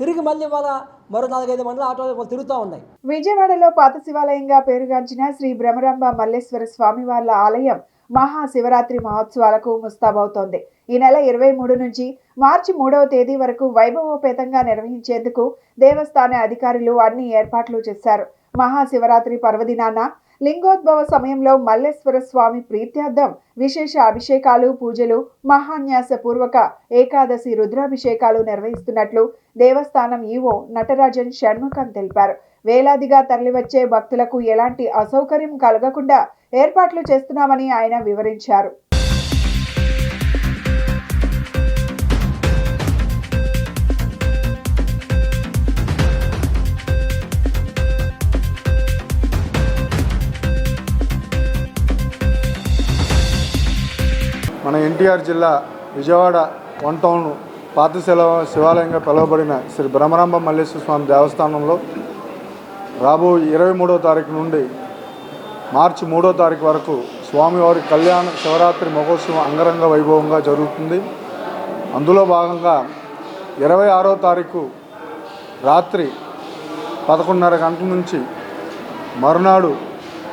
తిరిగి మళ్ళీ వాళ్ళ మరో 4-5 మండల ఆటోలు తిరుగుతూ ఉన్నాయి. విజయవాడలో పాత శివాలయంగా పేరుగాంచిన శ్రీ బ్రహ్మరాంబ మల్లేశ్వర స్వామివార్ల ఆలయం మహాశివరాత్రి మహోత్సవాలకు ముస్తాబవుతోంది. ఈ నెల 23 నుంచి మార్చి 3వ తేదీ వరకు వైభవోపేతంగా నిర్వహించేందుకు దేవస్థాన అధికారులు అన్ని ఏర్పాట్లు చేశారు. మహాశివరాత్రి పర్వదినాన లింగోద్భవ సమయంలో మల్లేశ్వర స్వామి ప్రీత్యార్థం విశేష అభిషేకాలు, పూజలు, మహాన్యాసపూర్వక ఏకాదశి రుద్రాభిషేకాలు నిర్వహిస్తున్నట్లు దేవస్థానం ఈవో నటరాజన్ షణ్ముఖం తెలిపారు. వేలాదిగా తరలివచ్చే భక్తులకు ఎలాంటి అసౌకర్యం కలగకుండా ఏర్పాట్లు చేస్తున్నామని ఆయన వివరించారు. మన ఎన్టీఆర్ జిల్లా విజయవాడ 1 టౌన్ పాత శివాలయంగా పిలువబడిన శ్రీ బ్రహ్మరాంబ మల్లేశ్వర స్వామి దేవస్థానంలో రాబోయే 23వ తారీఖు నుండి మార్చి 3వ తారీఖు వరకు స్వామివారి కళ్యాణ శివరాత్రి మహోత్సవం అంగరంగ వైభవంగా జరుగుతుంది. అందులో భాగంగా 26వ తారీఖు రాత్రి 11:30 గంటల నుంచి మరునాడు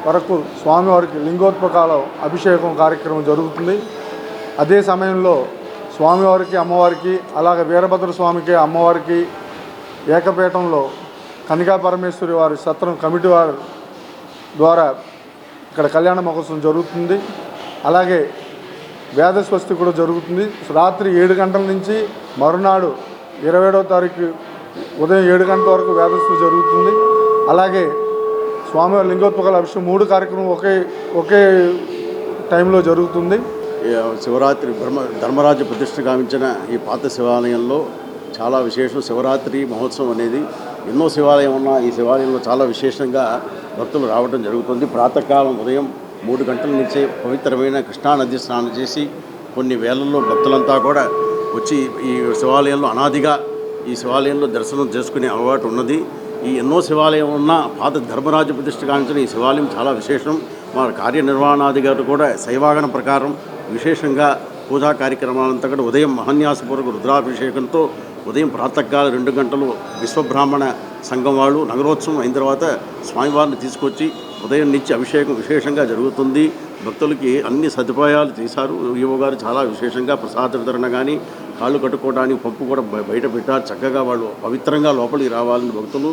వరకు స్వామివారికి లింగోత్పకాల అభిషేకం కార్యక్రమం జరుగుతుంది. అదే సమయంలో స్వామివారికి అమ్మవారికి అలాగే వీరభద్ర స్వామికి అమ్మవారికి ఏకపీఠంలో కనికా పరమేశ్వరి వారి సత్రం కమిటీ వారి ద్వారా ఇక్కడ కళ్యాణ మహోత్సవం జరుగుతుంది. అలాగే వేద స్వస్తి కూడా జరుగుతుంది. రాత్రి 7 గంటల నుంచి మరునాడు 27వ తారీఖు ఉదయం 7 గంటల వరకు వేద స్వస్తి జరుగుతుంది. అలాగే స్వామివారి లింగోద్భవాల అభిషేకం 3 కార్యక్రమం ఒకే టైంలో జరుగుతుంది. శివరాత్రి ధర్మరాజు ప్రతిష్ఠ గావించిన ఈ పాత శివాలయంలో చాలా విశేషం. శివరాత్రి మహోత్సవం అనేది ఎన్నో శివాలయం ఉన్న ఈ శివాలయంలో చాలా విశేషంగా భక్తులు రావడం జరుగుతుంది. ప్రాతకాలం ఉదయం 3 గంటల నుంచే పవిత్రమైన కృష్ణానది స్నానం చేసి కొన్ని వేలల్లో భక్తులంతా కూడా వచ్చి ఈ శివాలయంలో అనాదిగా ఈ శివాలయంలో దర్శనం చేసుకునే అలవాటు ఉన్నది. ఈ ఎన్నో శివాలయం ఉన్న పాత ధర్మరాజు ప్రతిష్ఠ గావించిన ఈ శివాలయం చాలా విశేషం. మా కార్యనిర్వహణాధికారులు కూడా శైవాగన ప్రకారం విశేషంగా పూజా కార్యక్రమాలంతా కూడా ఉదయం మహాన్యాసపూర్వక రుద్రాభిషేకంతో ఉదయం ప్రాతకాల 2 గంటలు విశ్వబ్రాహ్మణ సంఘం వాళ్ళు నగరోత్సవం అయిన తర్వాత స్వామివారిని తీసుకొచ్చి ఉదయం నుంచి అభిషేకం విశేషంగా జరుగుతుంది. భక్తులకి అన్ని సదుపాయాలు చేశారు. ఈవో గారు చాలా విశేషంగా ప్రసాద వితరణ కానీ కాళ్ళు కట్టుకోవడానికి పప్పు కూడా బయట పెట్టారు. చక్కగా వాళ్ళు పవిత్రంగా లోపలికి రావాలని భక్తులు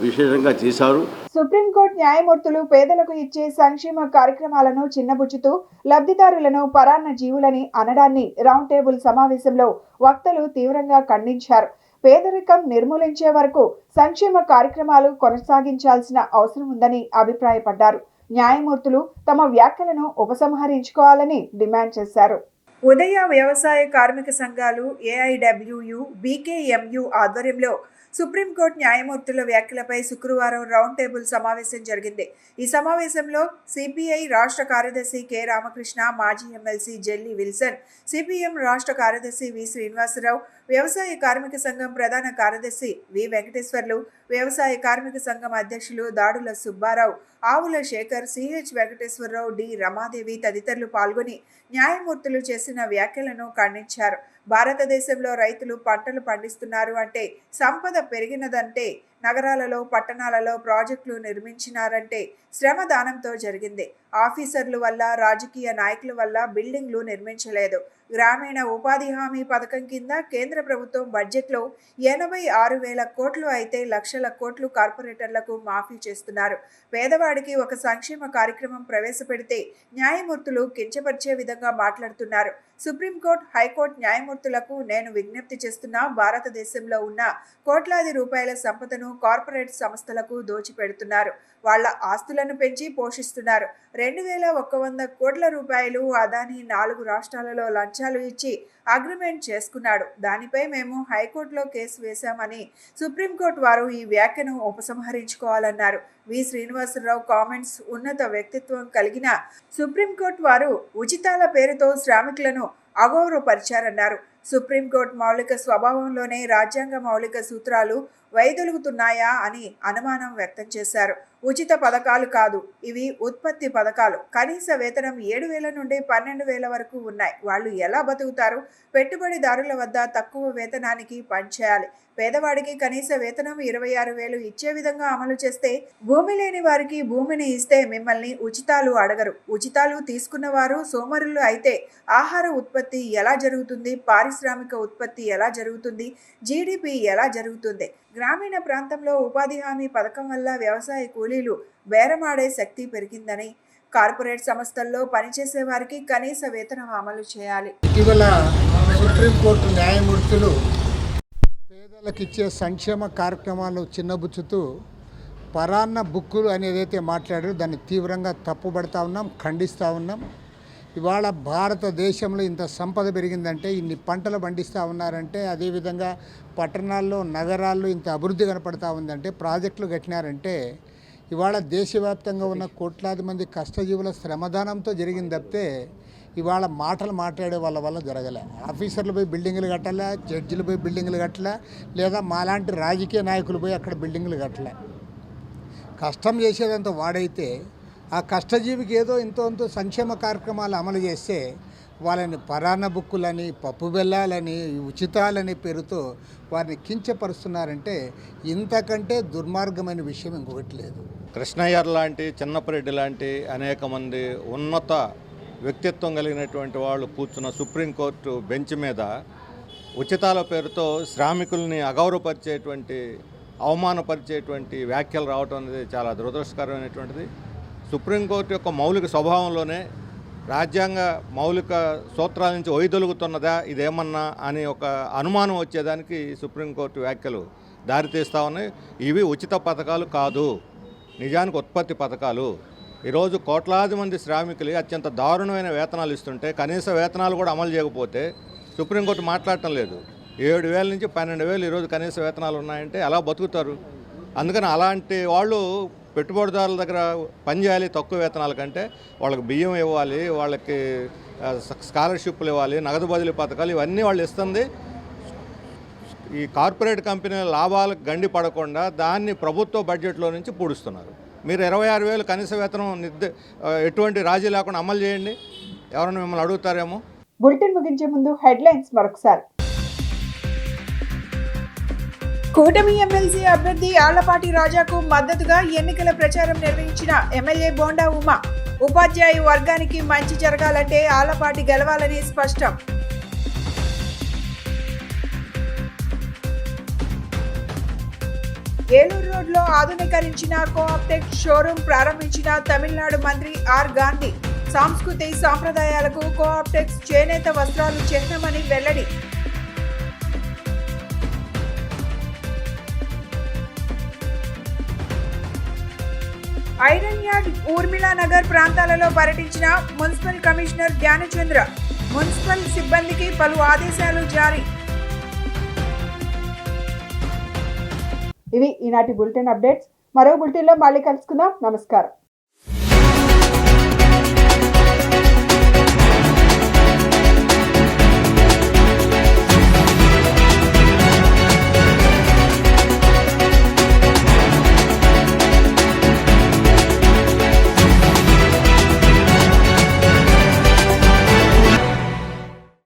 విశేషంగా చేశారు. సుప్రీంకోర్టు న్యాయమూర్తులు పేదలకు ఇచ్చే సంక్షేమ కార్యక్రమాలను చిన్నబుచ్చుతూ లబ్ధిదారులను పరాన్న జీవులని అనడాన్ని రౌండ్ టేబుల్ సమావేశంలో వక్తలు తీవ్రంగా ఖండించారు. పేదరికం నిర్మూలించే వరకు సంక్షేమ కార్యక్రమాలు కొనసాగించాల్సిన అవసరం ఉందని అభిప్రాయపడ్డారు. న్యాయమూర్తులు తమ వ్యాఖ్యలను ఉపసంహరించుకోవాలని డిమాండ్ చేశారు. ఉదయ వ్యవసాయ కార్మిక సంఘాలు ఏఐడబ్ల్యూయు, బీకేఎంయు ఆధ్వర్యంలో సుప్రీంకోర్టు న్యాయమూర్తుల వ్యాఖ్యలపై శుక్రవారం రౌండ్ టేబుల్ సమావేశం జరిగింది. ఈ సమావేశంలో సిపిఐ రాష్ట్ర కార్యదర్శి కె రామకృష్ణ, మాజీ ఎమ్మెల్సీ జెల్లి విల్సన్, సిపిఎం రాష్ట్ర కార్యదర్శి వి శ్రీనివాసరావు, వ్యవసాయ కార్మిక సంఘం ప్రధాన కార్యదర్శి వి వెంకటేశ్వర్లు, వ్యవసాయ కార్మిక సంఘం అధ్యక్షులు దాడుల సుబ్బారావు, ఆవుల శేఖర్, సిహెచ్ వెంకటేశ్వరరావు, డి రమాదేవి తదితరులు పాల్గొని న్యాయమూర్తులు చేసిన వ్యాఖ్యలను ఖండించారు. భారతదేశంలో రైతులు పంటలు పండిస్తున్నారు అంటే, సంపద పెరిగినదంటే, నగరాలలో పట్టణాలలో ప్రాజెక్టులు నిర్మించినారంటే శ్రమదానంతో జరిగింది. ఆఫీసర్ల వల్ల, రాజకీయ నాయకుల వల్ల బిల్డింగ్లు నిర్మించలేదు. గ్రామీణ ఉపాధి హామీ పథకం కింద కేంద్ర ప్రభుత్వం బడ్జెట్లో 86,000 కోట్లు అయితే లక్షల కోట్లు కార్పొరేటర్లకు మాఫీ చేస్తున్నారు. పేదవాడికి ఒక సంక్షేమ కార్యక్రమం ప్రవేశపెడితే న్యాయమూర్తులు కించపరిచే విధంగా మాట్లాడుతున్నారు. సుప్రీంకోర్టు, హైకోర్టు న్యాయమూర్తులకు నేను విజ్ఞప్తి చేస్తున్నా, భారతదేశంలో ఉన్న కోట్లాది రూపాయల సంపదను కార్పొరేట్ సంస్థలకు దోచిపెడుతున్నారు. వాళ్ళ ఆస్తులను పెంచి పోషిస్తున్నారు. 2,100 కోట్ల రూపాయలు అదానీ 4 రాష్ట్రాలలో లంచాలు ఇచ్చి అగ్రిమెంట్ చేసుకున్నాడు. దానిపై మేము హైకోర్టులో కేసు వేశామని సుప్రీంకోర్టు వారు ఈ వ్యాఖ్యను ఉపసంహరించుకోవాలన్నారు. వి శ్రీనివాసరావు కామెంట్స్ ఉన్నత వ్యక్తిత్వం కలిగిన సుప్రీంకోర్టు వారు ఉచితాల పేరుతో శ్రామికులను అగౌరవపరిచారన్నారు. సుప్రీంకోర్టు మౌలిక స్వభావంలోనే రాజ్యాంగ మౌలిక సూత్రాలు వైదొలుగుతున్నాయా అని అనుమానం వ్యక్తం చేశారు. ఉచిత పథకాలు కాదు, ఇవి ఉత్పత్తి పథకాలు. కనీస వేతనం 7,000 నుండి 12,000 వరకు ఉన్నాయి. వాళ్ళు ఎలా బతుకుతారు? పెట్టుబడిదారుల వద్ద తక్కువ వేతనానికి పనిచేయాలి. పేదవాడికి కనీస వేతనం 26,000 ఇచ్చే విధంగా అమలు చేస్తే, భూమి లేని వారికి భూమిని ఇస్తే మిమ్మల్ని ఉచితాలు అడగరు. ఉచితాలు తీసుకున్న వారు సోమరులు అయితే ఆహార ఉత్పత్తి ఎలా జరుగుతుంది? పారిశ్రామిక ఉత్పత్తి ఎలా జరుగుతుంది? జీడిపి ఎలా జరుగుతుంది? గ్రామీణ ప్రాంతంలో ఉపాధి హామీ పథకం వల్ల వ్యవసాయ కూలీలు బేరమాడే శక్తి పెరిగిందని, కార్పొరేట్ సంస్థల్లో పనిచేసే వారికి కనీస వేతనం అమలు చేయాలి. ఇటీవల సుప్రీంకోర్టు న్యాయమూర్తులు పేదలకు ఇచ్చే సంక్షేమ కార్యక్రమాలు చిన్నబుచ్చుతూ పరాన్న బుక్కులు అనేదైతే మాట్లాడారో దాన్ని తీవ్రంగా తప్పుపడతా ఉన్నాం, ఖండిస్తూ ఉన్నాం. ఇవాళ భారతదేశంలో ఇంత సంపద పెరిగిందంటే, ఇన్ని పంటలు పండిస్తూ ఉన్నారంటే, అదేవిధంగా పట్టణాల్లో నగరాల్లో ఇంత అభివృద్ధి కనపడతా ఉందంటే, ప్రాజెక్టులు కట్టినారంటే, ఇవాళ దేశవ్యాప్తంగా ఉన్న కోట్లాది మంది కష్టజీవుల శ్రమదానంతో జరిగింది తప్పితే ఇవాళ మాటలు మాట్లాడే వాళ్ళ వల్ల జరగలే. ఆఫీసర్లు పోయి బిల్డింగులు కట్టాలా, జడ్జిలు పోయి బిల్డింగులు కట్టలే, లేదా మాలాంటి రాజకీయ నాయకులు పోయి అక్కడ బిల్డింగులు కట్టలే. కష్టం చేసేదంతా వాడైతే ఆ కష్టజీవికి ఏదో ఇంతో సంక్షేమ కార్యక్రమాలు అమలు చేస్తే వాళ్ళని పరాన్న బుక్కులని, పప్పు బెల్లాలని, ఉచితాలని పేరుతో వారిని కించపరుస్తున్నారంటే ఇంతకంటే దుర్మార్గమైన విషయం ఇంకొకటి లేదు. కృష్ణయ్యర్ లాంటి, చిన్నపరెడ్డి లాంటి అనేక మంది ఉన్నత వ్యక్తిత్వం కలిగినటువంటి వాళ్ళు కూర్చున్న సుప్రీంకోర్టు బెంచ్ మీద ఉచితాల పేరుతో శ్రామికుల్ని అగౌరవపరిచేటువంటి అవమానపరిచేటువంటి వ్యాఖ్యలు రావటం అనేది చాలా దురదృష్టకరమైనటువంటిది. సుప్రీంకోర్టు యొక్క మౌలిక స్వభావంలోనే రాజ్యాంగ మౌలిక సూత్రాల నుంచి వైదొలుగుతున్నదా ఇదేమన్నా అని ఒక అనుమానం వచ్చేదానికి సుప్రీంకోర్టు వ్యాఖ్యలు దారితీస్తూ ఉన్నాయి. ఇవి ఉచిత పథకాలు కాదు, నిజానికి ఉత్పత్తి పథకాలు. ఈరోజు కోట్లాది మంది శ్రామికులు అత్యంత దారుణమైన వేతనాలు ఇస్తుంటే కనీస వేతనాలు కూడా అమలు చేయకపోతే సుప్రీంకోర్టు మాట్లాడటం లేదు. 7,000 నుంచి 12,000 ఈరోజు కనీస వేతనాలు ఉన్నాయంటే ఎలా బతుకుతారు? అందుకని అలాంటి వాళ్ళు పెట్టుబడిదారుల దగ్గర పనిచేయాలి తక్కువ వేతనాల కంటే. వాళ్ళకి బియ్యం ఇవ్వాలి, వాళ్ళకి స్కాలర్షిప్లు ఇవ్వాలి, నగదు బదిలీ పథకాలు ఇవన్నీ వాళ్ళు ఇస్తుంది. ఈ కార్పొరేట్ కంపెనీల లాభాలకు గండి పడకుండా దాన్ని ప్రభుత్వ బడ్జెట్లో నుంచి పూడుస్తున్నారు. మీరు 26,000 కనీస వేతనం ఎటువంటి రాజీ లేకుండా అమలు చేయండి, ఎవరైనా మిమ్మల్ని అడుగుతారేమో. బులెటిన్ ముగించే ముందు హెడ్లైన్స్ మరొకసారి. కూటమి ఎమ్మెల్సీ అభ్యర్థి ఆళ్లపాటి రాజాకు మద్దతుగా ఎన్నికల ప్రచారం నిర్వహించిన ఎమ్మెల్యే బోండా ఉమా. ఉపాధ్యాయ వర్గానికి మంచి జరగాలంటే ఆళ్లపాటి గెలవాలని స్పష్టం. ఏలూరు రోడ్లో ఆధునీకరించిన కోఆప్టెక్ షోరూం ప్రారంభించిన తమిళనాడు మంత్రి ఆర్ గాంధీ. సంస్కృతి సాంప్రదాయాలకు కోఆప్టెక్స్ చేనేత వస్త్రాలు చిహ్నమని వెల్లడి. ఐరన్ యార్డ్, ఊర్మిళా నగర్ ప్రాంతాలలో పర్యటించిన మున్సిపల్ కమిషనర్ జ్ఞానచంద్ర. మున్సిపల్ సిబ్బందికి పలు ఆదేశాలు జారీ. ఇవి ఈనాటి బులెటిన్ అప్డేట్స్. మరో బులెటిన్లో మళ్ళీ కలుసుకుందాం. నమస్కారం.